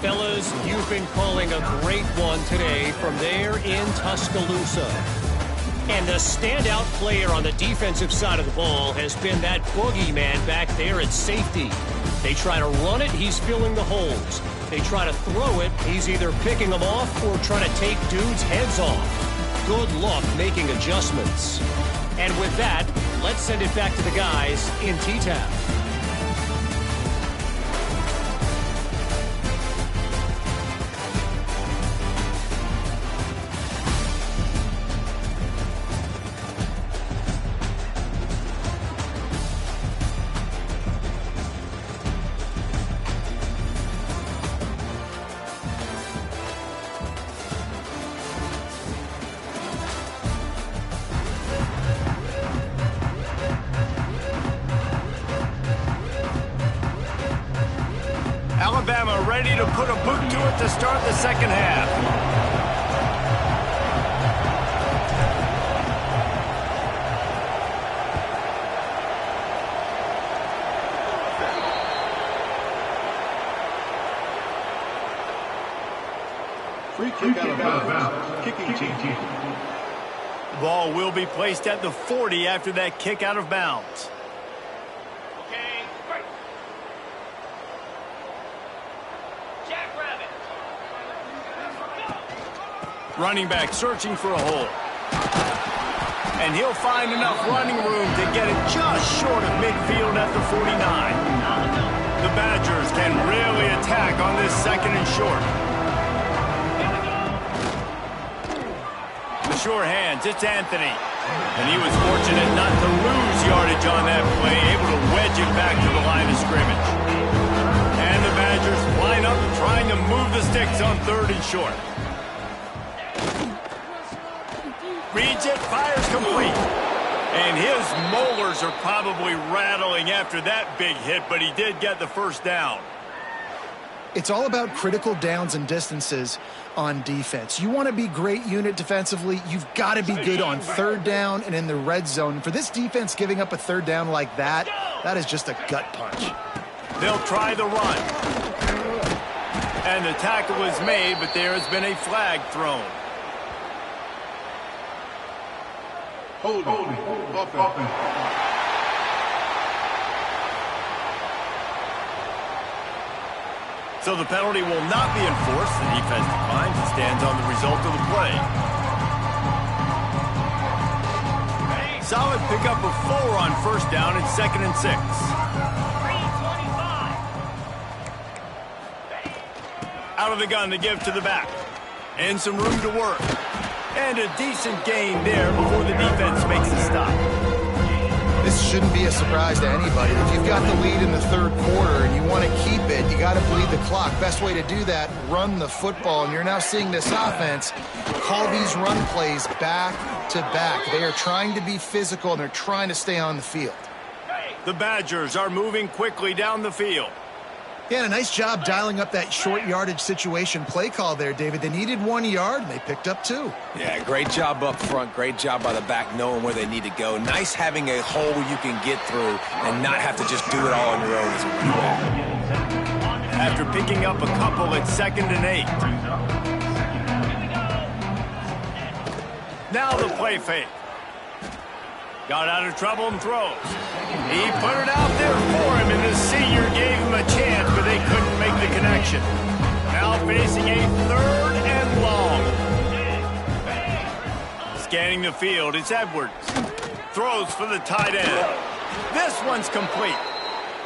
Fellas, you've been calling a great one today from there in Tuscaloosa. And the standout player on the defensive side of the ball has been that boogeyman back there at safety. They try to run it, he's filling the holes. They try to throw it, he's either picking them off or trying to take dudes' heads off. Good luck making adjustments. And with that, let's send it back to the guys in T-Town. Alabama ready to put a boot to it to start the second half. Free kick out of bounds. Kicking team. The ball will be placed at the 40 after that kick out of bounds. Running back searching for a hole. And he'll find enough running room to get it just short of midfield at the 49. The Badgers can really attack on this second and short. The sure hands, it's Anthony. And he was fortunate not to lose yardage on that play, able to wedge it back to the line of scrimmage. And the Badgers line up trying to move the sticks on 3rd and short. Reads it, fires complete. And his molars are probably rattling after that big hit, but he did get the first down. It's all about critical downs and distances on defense. You want to be great unit defensively, you've got to be good on 3rd down and in the red zone. For this defense giving up a 3rd down like that, that is just a gut punch. They'll try the run. And the tackle was made, but there has been a flag thrown. Holding. Offense. So the penalty will not be enforced. The defense declines and stands on the result of the play. Solid pickup of 4 on 1st down and 2nd and 6. Out of the gun to give to the back. And some room to work. And a decent gain there before the defense makes a stop. This shouldn't be a surprise to anybody. If you've got the lead in the third quarter and you want to keep it, you got to bleed the clock. Best way to do that, run the football. And you're now seeing this offense call these run plays back to back. They are trying to be physical, and they're trying to stay on the field. The Badgers are moving quickly down the field. Yeah, and a nice job dialing up that short yardage situation play call there, David. They needed 1 yard, and they picked up 2. Yeah, great job up front. Great job by the back knowing where they need to go. Nice having a hole you can get through and not have to just do it all on your own as a quarterback. After picking up a couple at 2nd and 8. Now the play fake. Got out of trouble and throws. He put it out there for him, and the senior gave him a chance, but they couldn't make the connection. Now facing a 3rd and long. Scanning the field, it's Edwards. Throws for the tight end. This one's complete.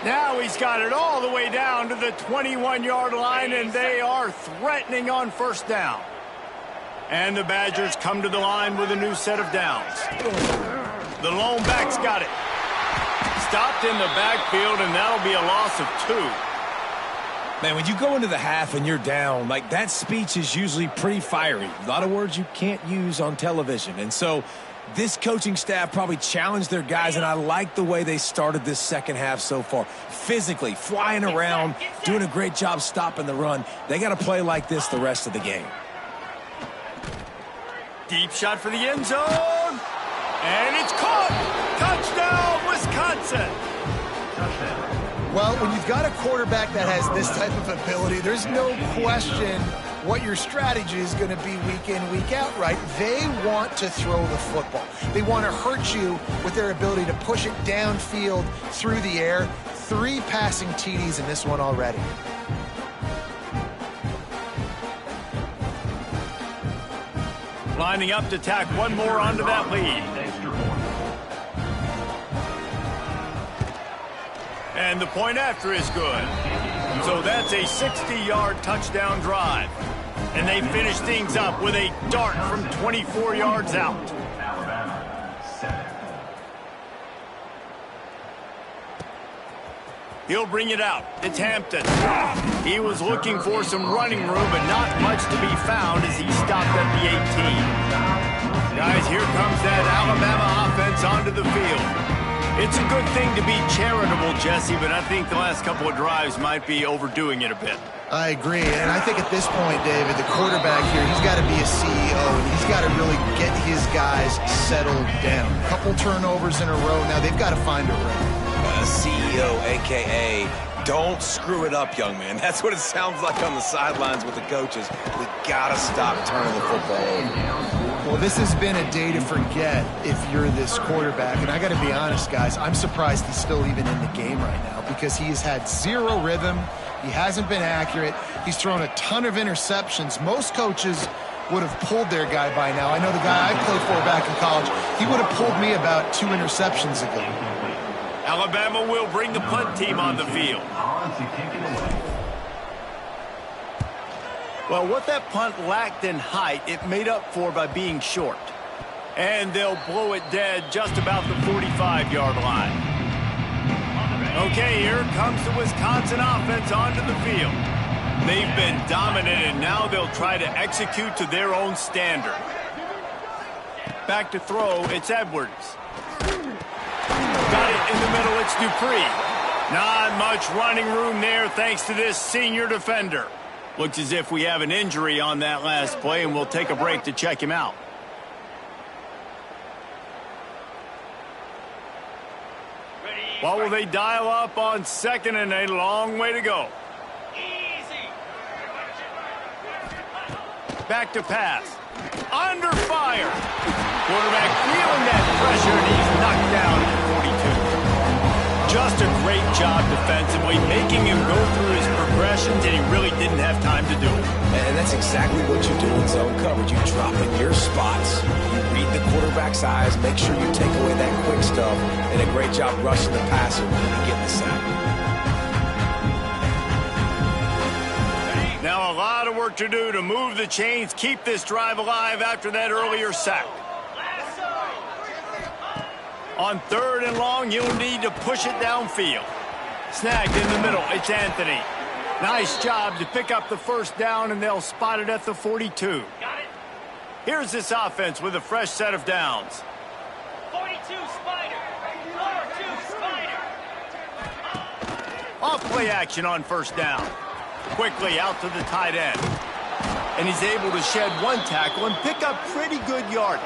Now he's got it all the way down to the 21-yard line, and they are threatening on 1st down. And the Badgers come to the line with a new set of downs. The lone back's got it. Stopped in the backfield, and that'll be a loss of 2. Man, when you go into the half and you're down, like, that speech is usually pretty fiery. A lot of words you can't use on television. And so this coaching staff probably challenged their guys, and I like the way they started this second half so far. Physically, flying around, doing a great job stopping the run. They got to play like this the rest of the game. Deep shot for the end zone. And it's caught. Touchdown, Wisconsin. Well, when you've got a quarterback that has this type of ability, there's no question what your strategy is going to be week in, week out, right? They want to throw the football. They want to hurt you with their ability to push it downfield through the air. 3 passing TDs in this one already. Lining up to tack one more onto that lead. And the point after is good. So that's a 60-yard touchdown drive. And they finish things up with a dart from 24 yards out. He'll bring it out. It's Hampton. He was looking for some running room, but not much to be found as he stopped at the 18. Guys, here comes that Alabama offense onto the field. It's a good thing to be charitable, Jesse, but I think the last couple of drives might be overdoing it a bit. I agree, and I think at this point, David, the quarterback here, he's got to be a CEO, and he's got to really get his guys settled down. A couple turnovers in a row. Now they've got to find a rhythm. CEO, a.k.a. don't screw it up, young man. That's what it sounds like on the sidelines with the coaches. We got to stop turning the football over. Well, this has been a day to forget if you're this quarterback. And I got to be honest, guys, I'm surprised he's still even in the game right now because he has had 0 rhythm. He hasn't been accurate. He's thrown a ton of interceptions. Most coaches would have pulled their guy by now. I know the guy I played for back in college, he would have pulled me about 2 interceptions ago. Alabama will bring the punt team on the field. Well, what that punt lacked in height, it made up for by being short. And they'll blow it dead just about the 45-yard line. Okay, here comes the Wisconsin offense onto the field. They've been dominant, and now they'll try to execute to their own standard. Back to throw, it's Edwards. Got it in the middle, it's Dupree. Not much running room there thanks to this senior defender. Looks as if we have an injury on that last play, and we'll take a break to check him out. What will they dial up on 2nd and a long way to go? Back to pass. Under fire. Quarterback feeling that pressure, and he's knocked down at 42. Just a great job defensively, making him go through his progressions, and he really didn't have time to do it. And that's exactly what you do in zone coverage. You drop in your spots, you read the quarterback's eyes, make sure you take away that quick stuff, and a great job rushing the passer when you get the sack. Now a lot of work to do to move the chains, keep this drive alive after that earlier sack. On 3rd and long, you'll need to push it downfield. Snagged in the middle, it's Anthony. Nice job to pick up the first down, and they'll spot it at the 42. Got it. Here's this offense with a fresh set of downs. 42 Spider. 42 Spider. Off play action on first down. Quickly out to the tight end. And he's able to shed one tackle and pick up pretty good yardage.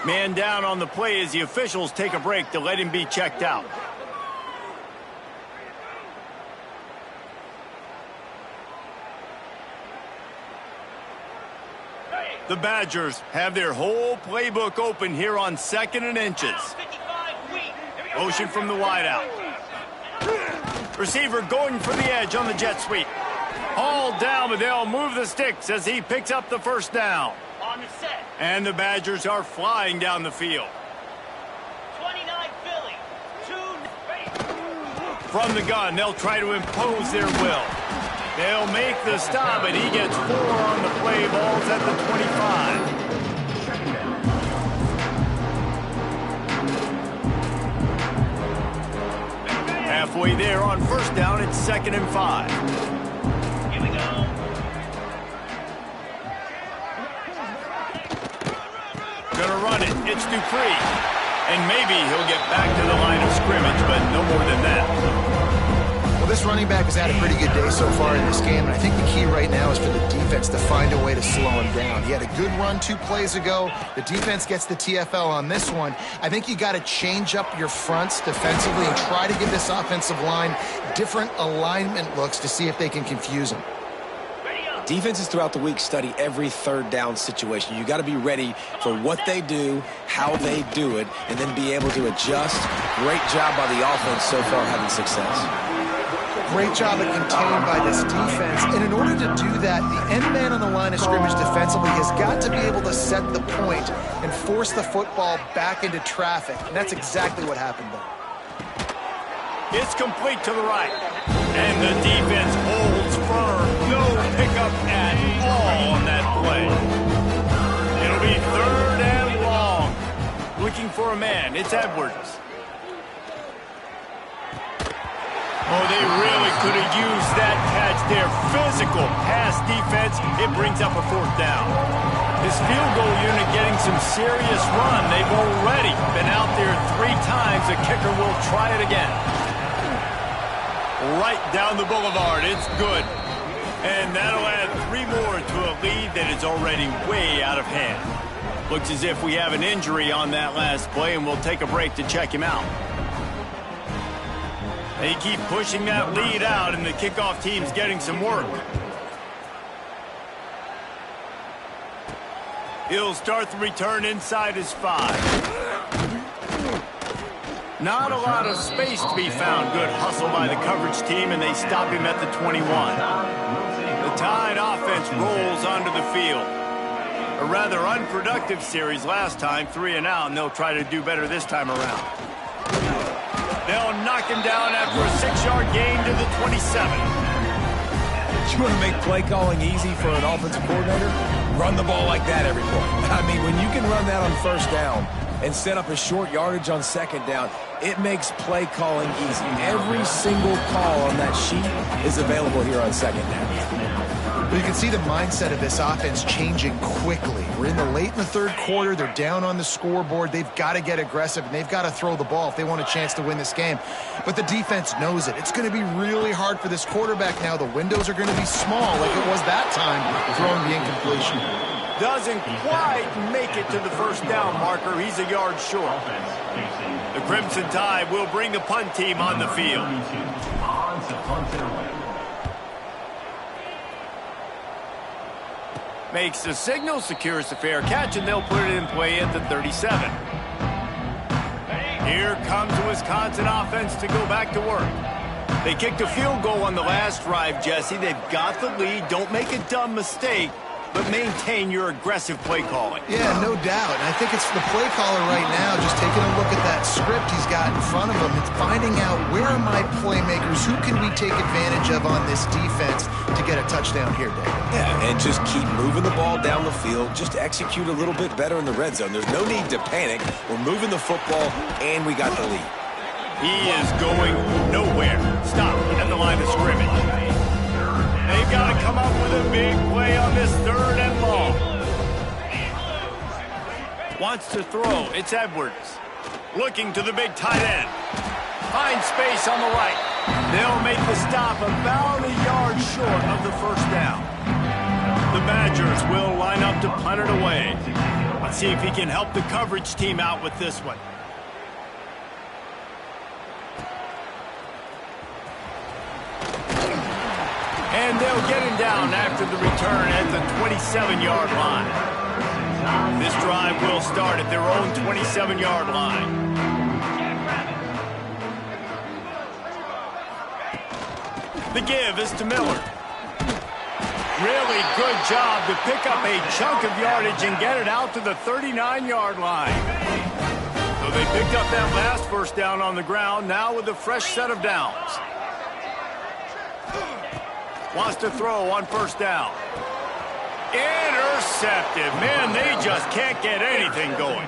Man down on the play as the officials take a break to let him be checked out. The Badgers have their whole playbook open here on 2nd and inches. Motion from the wideout. Receiver going for the edge on the jet sweep. Hauled down, but they'll move the sticks as he picks up the first down. On the set. And the Badgers are flying down the field. 29 Philly. 2 ready. From the gun, they'll try to impose their will. They'll make the stop, and he gets 4 on the play. Ball's at the 25. Halfway there on first down, it's 2nd and 5. Here we go. Gonna run it. It's Dupree. And maybe he'll get back to the line of scrimmage, but no more than that. Well, this running back has had a pretty good day so far in this game, and I think the key right now is for the defense to find a way to slow him down. He had a good run 2 plays ago. The defense gets the TFL on this one. I think you got to change up your fronts defensively and try to give this offensive line different alignment looks to see if they can confuse him. Defenses throughout the week study every 3rd down situation. You got to be ready for what they do, how they do it, and then be able to adjust. Great job by the offense so far having success. Great job at contained by this defense. And in order to do that, the end man on the line of scrimmage defensively has got to be able to set the point and force the football back into traffic. And that's exactly what happened there. It's complete to the right. And the defense holds firm. No pickup at all on that play. It'll be 3rd and long. Looking for a man. It's Edwards. Oh, they really could have used that catch there. Physical pass defense. It brings up a 4th down. This field goal unit getting some serious run. They've already been out there 3 times. The kicker will try it again. Right down the boulevard. It's good. And that'll add 3 more to a lead that is already way out of hand. Looks as if we have an injury on that last play, and we'll take a break to check him out. They keep pushing that lead out, and the kickoff team's getting some work. He'll start the return inside his 5. Not a lot of space to be found. Good hustle by the coverage team, and they stop him at the 21. The Tide offense rolls onto the field. A rather unproductive series last time, 3 and out, and they'll try to do better this time around. They'll knock him down after a 6-yard gain to the 27. You want to make play calling easy for an offensive coordinator? Run the ball like that every play. I mean, when you can run that on first down and set up a short yardage on 2nd down, it makes play calling easy. Every single call on that sheet is available here on 2nd down. But you can see the mindset of this offense changing quickly. We're in the late in the 3rd quarter. They're down on the scoreboard. They've got to get aggressive, and they've got to throw the ball if they want a chance to win this game. But the defense knows it. It's going to be really hard for this quarterback now. The windows are going to be small like it was that time throwing the incompletion. Doesn't quite make it to the first down marker. He's a yard short. The Crimson Tide will bring the punt team on the field. Makes the signal, secures the fair catch, and they'll put it in play at the 37. Here comes the Wisconsin offense to go back to work. They kicked a field goal on the last drive, Jesse. They've got the lead. Don't make a dumb mistake. but maintain your aggressive play calling. Yeah, no doubt. And I think it's the play caller right now just taking a look at that script he's got in front of him. It's finding out where are my playmakers, who can we take advantage of on this defense to get a touchdown here, Dave. Yeah, and just keep moving the ball down the field. Just execute a little bit better in the red zone. There's no need to panic. We're moving the football, and we got the lead. He is going nowhere. Stop at the line of scrimmage. They've got to come up with a big play on this 3rd and long. Wants to throw. It's Edwards. Looking to the big tight end. Finds space on the right. They'll make the stop about a yard short of the 1st down. The Badgers will line up to punt it away. Let's see if he can help the coverage team out with this one. And they'll get him down after the return at the 27-yard line. This drive will start at their own 27-yard line. The give is to Miller. Really good job to pick up a chunk of yardage and get it out to the 39-yard line. So they picked up that last 1st down on the ground, now with a fresh set of downs. Wants to throw on 1st down. Intercepted. Man, they just can't get anything going.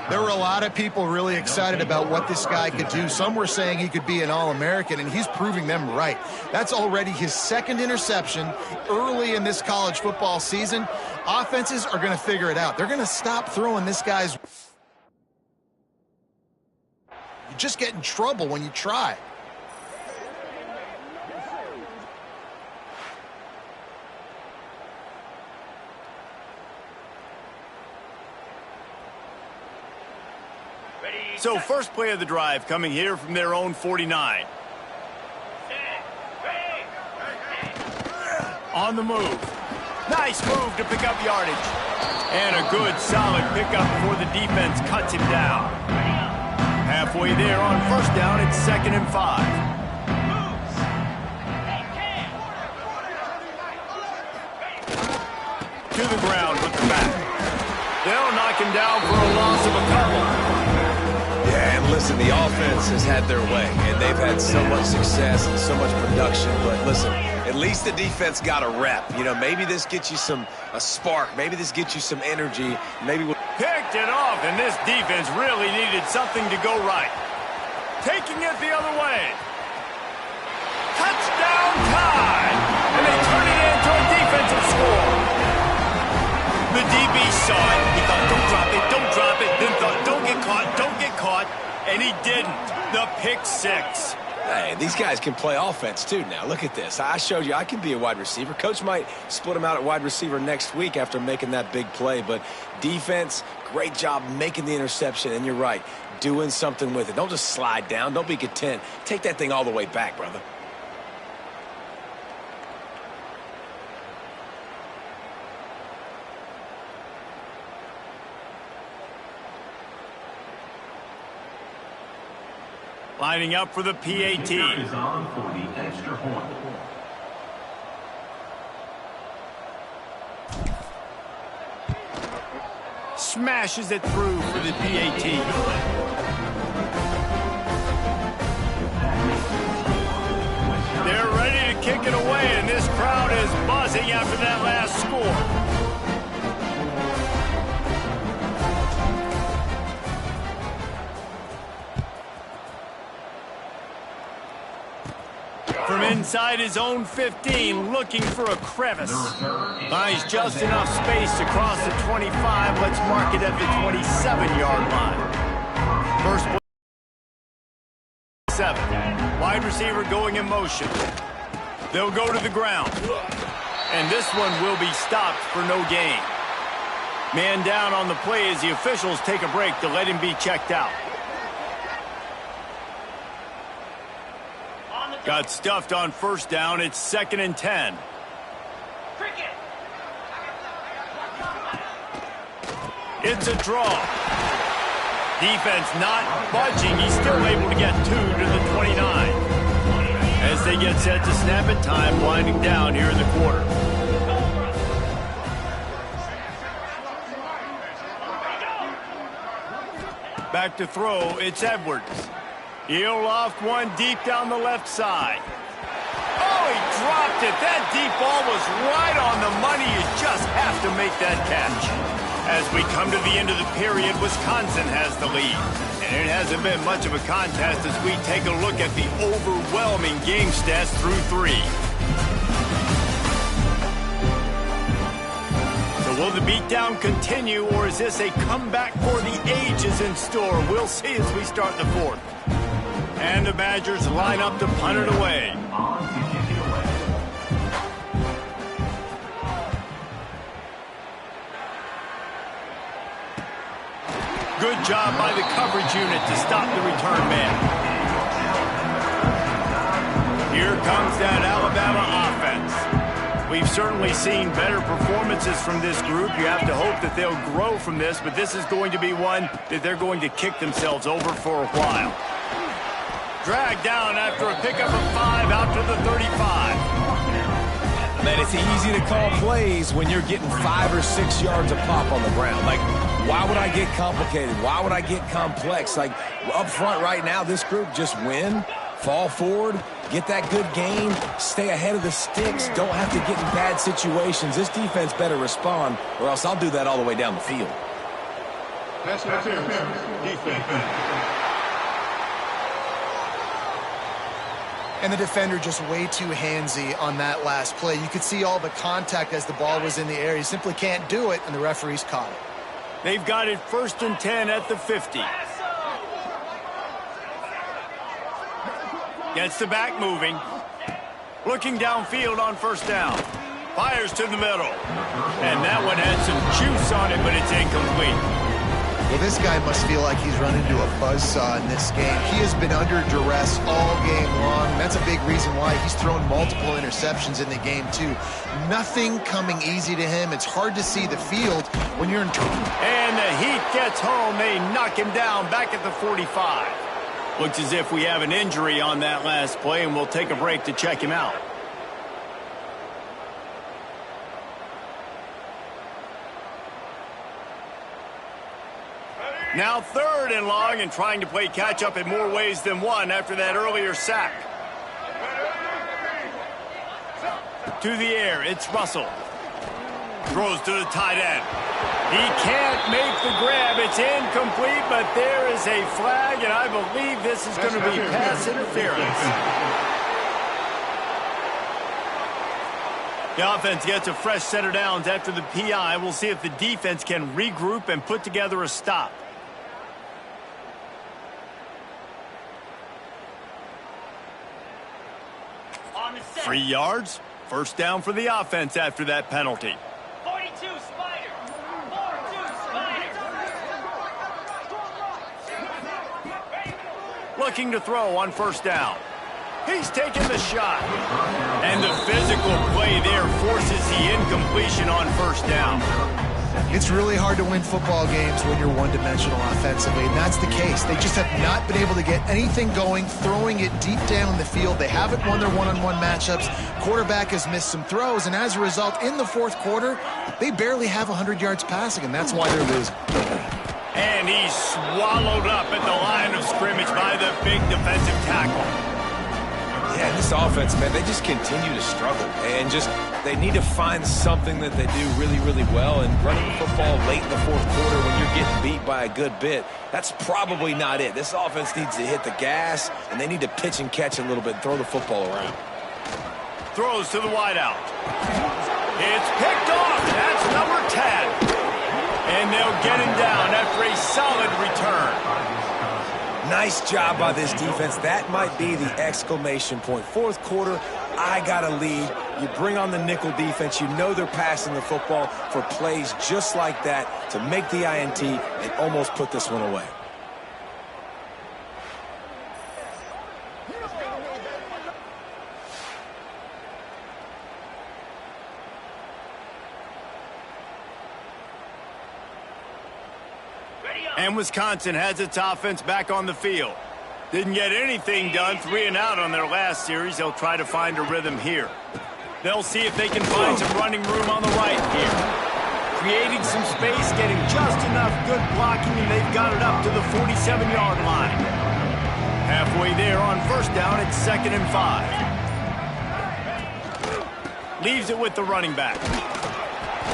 There were a lot of people really excited about what this guy could do. Some were saying he could be an All-American, and he's proving them right. That's already his 2nd interception early in this college football season. Offenses are going to figure it out. They're going to stop throwing this guy's... You just get in trouble when you try. So first play of the drive coming here from their own 49. On the move. Nice move to pick up yardage. And a good solid pickup before the defense cuts him down. Halfway there on 1st down, it's 2nd and 5. To the ground with the back. They'll knock him down for a loss of a couple. Yeah, and listen, the offense has had their way, and they've had so much success and so much production. But listen, at least the defense got a rep. You know, maybe this gets you a spark. Maybe this gets you some energy. Maybe picked it off, and this defense really needed something to go right. Taking it the other way. Touchdown time! And they turn it into a defensive score. The DB saw it. He thought, don't drop it, don't drop it. Then thought, don't get caught, and he didn't. The pick 6. Hey, these guys can play offense too now. Look at this. I showed you I can be a wide receiver. Coach might split him out at wide receiver next week after making that big play. But defense, great job making the interception. And you're right, doing something with it. Don't just slide down. Don't be content. Take that thing all the way back, brother. Lining up for the PAT. Is on for the extra point. Smashes it through for the PAT. They're ready to kick it away, and this crowd is buzzing after that last score. From inside his own 15, looking for a crevice. Finds just enough space to cross the 25. Let's mark it at the 27-yard line. First play, 7. Wide receiver going in motion. They'll go to the ground. And this one will be stopped for no gain. Man down on the play as the officials take a break to let him be checked out. Got stuffed on 1st down. It's 2nd and 10. It's a draw. Defense not budging. He's still able to get 2 to the 29. As they get set to snap it, time winding down here in the quarter. Back to throw, it's Edwards. He'll loft one deep down the left side. Oh, he dropped it. That deep ball was right on the money. You just have to make that catch. As we come to the end of the period, Wisconsin has the lead. And it hasn't been much of a contest as we take a look at the overwhelming game stats through 3. So will the beatdown continue, or is this a comeback for the ages in store? We'll see as we start the 4th. And the Badgers line up to punt it away. On to kick it away. Good job by the coverage unit to stop the return man. Here comes that Alabama offense. We've certainly seen better performances from this group. You have to hope that they'll grow from this, but this is going to be one that they're going to kick themselves over for a while. Dragged down after a pickup of 5 out to the 35. Man, it's easy to call plays when you're getting 5 or 6 yards a pop on the ground. Like, why would I get complicated? Why would I get complex? Like, up front right now, this group just win, fall forward, get that good gain, stay ahead of the sticks, don't have to get in bad situations. This defense better respond, or else I'll do that all the way down the field. Pass interference. Defense. And the defender just way too handsy on that last play. You could see all the contact as the ball was in the air. He simply can't do it, and the referee's caught it. They've got it 1st and 10 at the 50. Gets the back moving. Looking downfield on 1st down. Fires to the middle. And that one had some juice on it, but it's incomplete. Well, this guy must feel like he's run into a buzzsaw in this game. He has been under duress all game long. That's a big reason why he's thrown multiple interceptions in the game, too. Nothing coming easy to him. It's hard to see the field when you're in trouble. And the heat gets home. They knock him down back at the 45. Looks as if we have an injury on that last play, and we'll take a break to check him out. Now 3rd and long, and trying to play catch-up in more ways than one after that earlier sack. To the air, it's Russell. Throws to the tight end. He can't make the grab. It's incomplete, but there is a flag, and I believe this is going to be pass interference. The offense gets a fresh set of downs after the PI. We'll see if the defense can regroup and put together a stop. 3 yards. 1st down for the offense after that penalty. 42 Spider. 4-2 Spider. Looking to throw on 1st down. He's taking the shot. And the physical play there forces the incompletion on 1st down. It's really hard to win football games when you're one-dimensional offensively, and that's the case. They just have not been able to get anything going, throwing it deep down the field. They haven't won their one-on-one matchups. Quarterback has missed some throws, and as a result, in the 4th quarter, they barely have 100 yards passing, and that's why they're losing. And he's swallowed up at the line of scrimmage by the big defensive tackle. Yeah, this offense, man, they just continue to struggle. And they need to find something that they do really, really well. And running the football late in the 4th quarter when you're getting beat by a good bit, that's probably not it. This offense needs to hit the gas, and they need to pitch and catch a little bit and throw the football around. Throws to the wideout. It's picked off. That's number 10. And they'll get him down after a solid return. Nice job by this defense. That might be the exclamation point. 4th quarter, I got a lead. You bring on the nickel defense. You know they're passing the football for plays just like that to make the INT and almost put this one away. And Wisconsin has its offense back on the field. Didn't get anything done, 3 and out on their last series. They'll try to find a rhythm here. They'll see if they can find some running room on the right here. creating some space, getting just enough good blocking, and they've got it up to the 47-yard line. Halfway there on first down, it's 2nd and 5. Leaves it with the running back.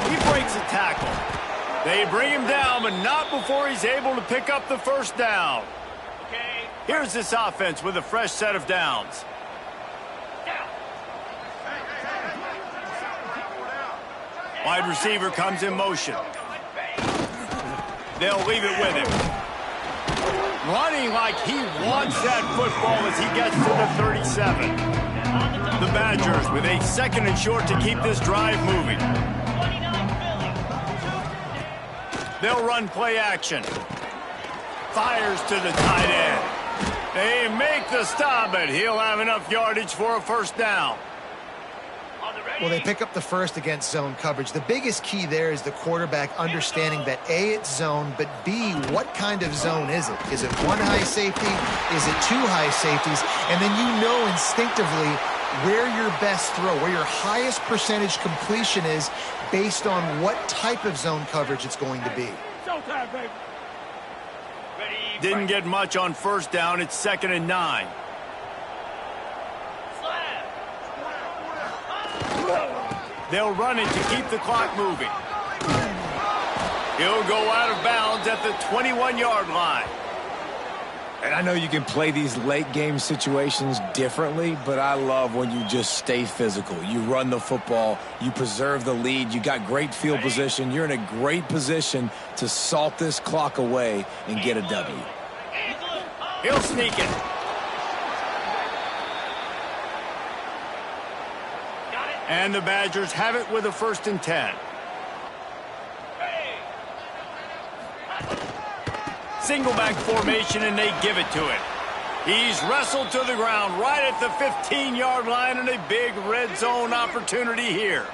He breaks a tackle. They bring him down, but not before he's able to pick up the first down. Here's this offense with a fresh set of downs. Wide receiver comes in motion. They'll leave it with him. Running like he wants that football as he gets to the 37. The Badgers with a 2nd and short to keep this drive moving. They'll run play action. Fires to the tight end. They make the stop, but he'll have enough yardage for a first down. Well, they pick up the first against zone coverage. The biggest key there is the quarterback understanding that A, it's zone, but B, what kind of zone is it? Is it one high safety? Is it two high safeties? And then you know instinctively where your best throw, where your highest percentage completion is based on what type of zone coverage it's going to be. Didn't get much on first down. It's 2nd and 9. They'll run it to keep the clock moving. He'll go out of bounds at the 21-yard line. And I know you can play these late game situations differently, but I love when you just stay physical. You run the football, you preserve the lead, you got great field position. You're in a great position to salt this clock away and get a W. He'll sneak it. And the Badgers have it with a 1st and 10. Single back formation, and they give it to him. He's wrestled to the ground right at the 15-yard line, and a big red zone opportunity here.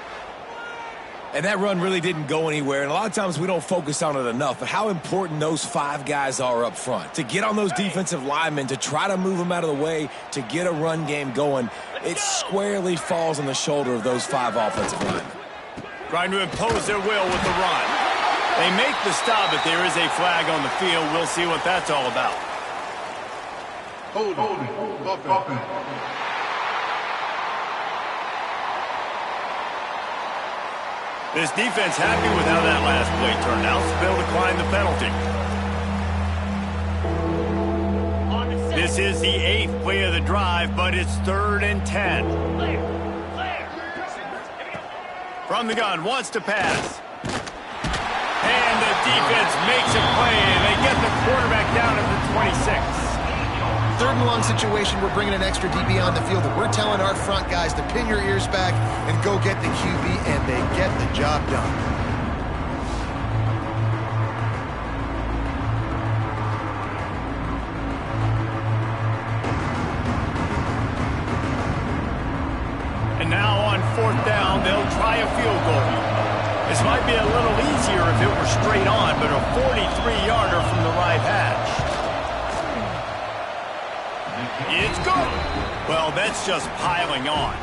And that run really didn't go anywhere, and a lot of times we don't focus on it enough, but how important those 5 guys are up front. To get on those defensive linemen, to try to move them out of the way, to get a run game going, it squarely falls on the shoulder of those 5 offensive linemen. Trying to impose their will with the run. They make the stop, but there is a flag on the field. We'll see what that's all about. Hold offense. This defense happy with how that last play turned out, so they'll decline the penalty. This is the 8th play of the drive, but it's 3rd and 10. From the gun, wants to pass. And the defense makes a play, and they get the quarterback down at the 26. 3rd and long situation, we're bringing an extra DB on the field, and we're telling our front guys to pin your ears back and go get the QB, and they get the job done. And now on 4th down, they'll try a field goal. This might be a little easier if it were straight on, but a 43-yarder from the right hash. It's good. Well, that's just piling on.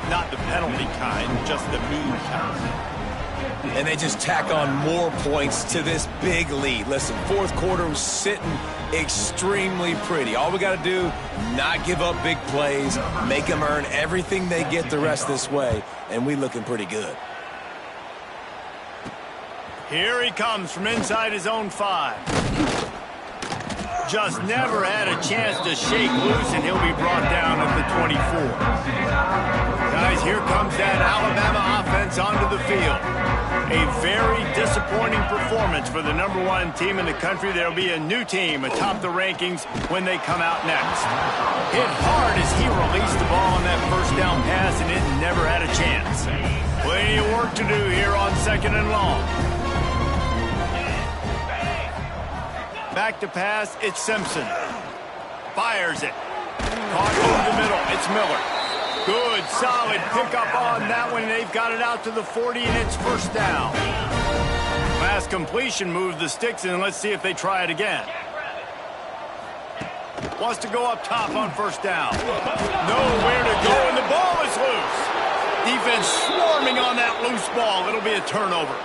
Not the penalty kind, just the mean kind. And they just tack on more points to this big lead. Listen, 4th quarter was sitting extremely pretty. All we got to do, not give up big plays, make them earn everything they get the rest this way, and we looking pretty good. Here he comes from inside his own 5. Just never had a chance to shake loose, and he'll be brought down at the 24. Guys, here comes that Alabama offense onto the field. A very disappointing performance for the #1 team in the country. There'll be a new team atop the rankings when they come out next. Hit hard as he released the ball on that 1st down pass, and it never had a chance. Plenty of work to do here on 2nd and long. Back to pass, it's Simpson. Fires it. Caught over the middle, it's Miller. Good, solid pickup on that one. They've got it out to the 40, and it's 1st down. Last completion moved the sticks, and let's see if they try it again. Wants to go up top on 1st down. Nowhere to go, and the ball is loose. Defense swarming on that loose ball. It'll be a turnover.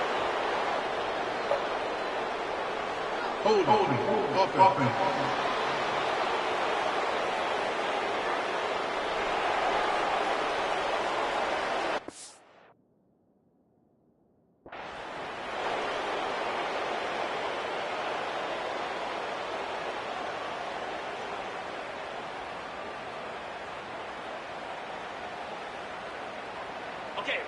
Holding. Offense.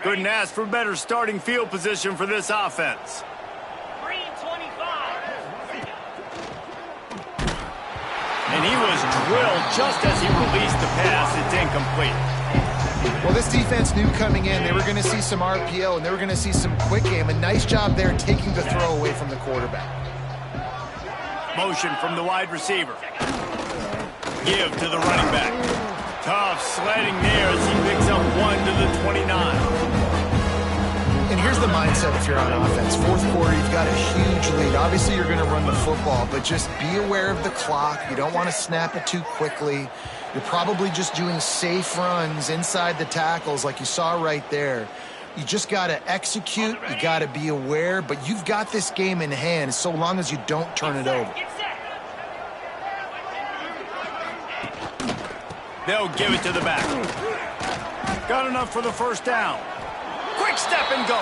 Couldn't ask for better starting field position for this offense. Green 25. And he was drilled just as he released the pass. It's incomplete. Well, this defense knew coming in they were going to see some RPO and they were going to see some quick game. A nice job there taking the throw away from the quarterback. Motion from the wide receiver. Give to the running back. Tough sledding there as he picks up 1 to the 29. And here's the mindset if you're on offense. Fourth quarter, you've got a huge lead. Obviously, you're going to run the football, but just be aware of the clock. You don't want to snap it too quickly. You're probably just doing safe runs inside the tackles like you saw right there. You just got to execute. You got to be aware, but you've got this game in hand so long as you don't turn it over. They'll give it to the back. Got enough for the first down. Quick step and go.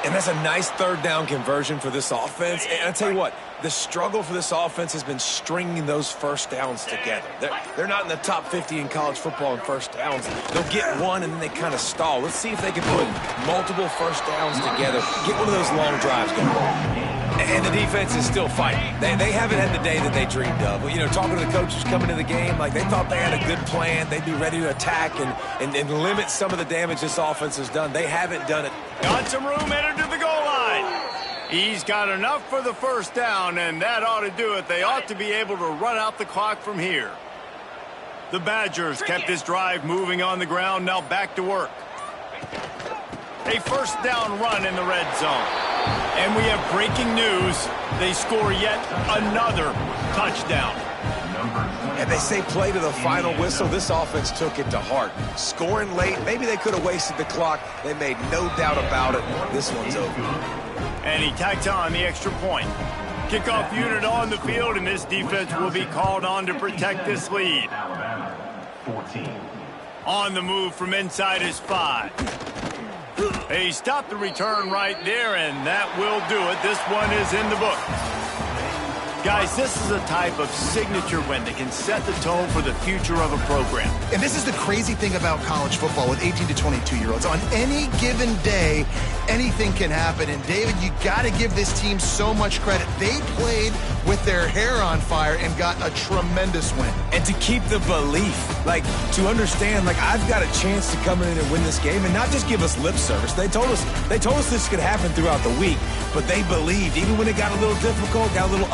And that's a nice third down conversion for this offense. And I tell you what, the struggle for this offense has been stringing those first downs together. They're not in the top 50 in college football in first downs. They'll get one and then they kind of stall. Let's see if they can put multiple first downs together. Get one of those long drives going. And the defense is still fighting. They haven't had the day that they dreamed of. You know, talking to the coaches coming to the game, like they thought they had a good plan. They'd be ready to attack and limit some of the damage this offense has done. They haven't done it. Got some room headed to the goal line. He's got enough for the first down, and that ought to do it. They ought to be able to run out the clock from here. The Badgers kept this drive moving on the ground, now back to work. A first down run in the red zone. And we have breaking news. They score yet another touchdown. And they say play to the final whistle. This offense took it to heart. Scoring late, maybe they could have wasted the clock. They made no doubt about it. This one's over. And he tacks on the extra point. Kickoff unit on the field, and this defense will be called on to protect this lead. Alabama, 14. On the move from inside his 5. He stopped the return right there, and that will do it. This one is in the book. Guys, this is a type of signature win that can set the tone for the future of a program. And this is the crazy thing about college football with 18 to 22-year-olds. On any given day, anything can happen. And, David, you got to give this team so much credit. They played with their hair on fire and got a tremendous win. And to keep the belief, like, to understand, like, I've got a chance to come in and win this game and not just give us lip service. They told us this could happen throughout the week, but they believed, even when it got a little difficult, got a little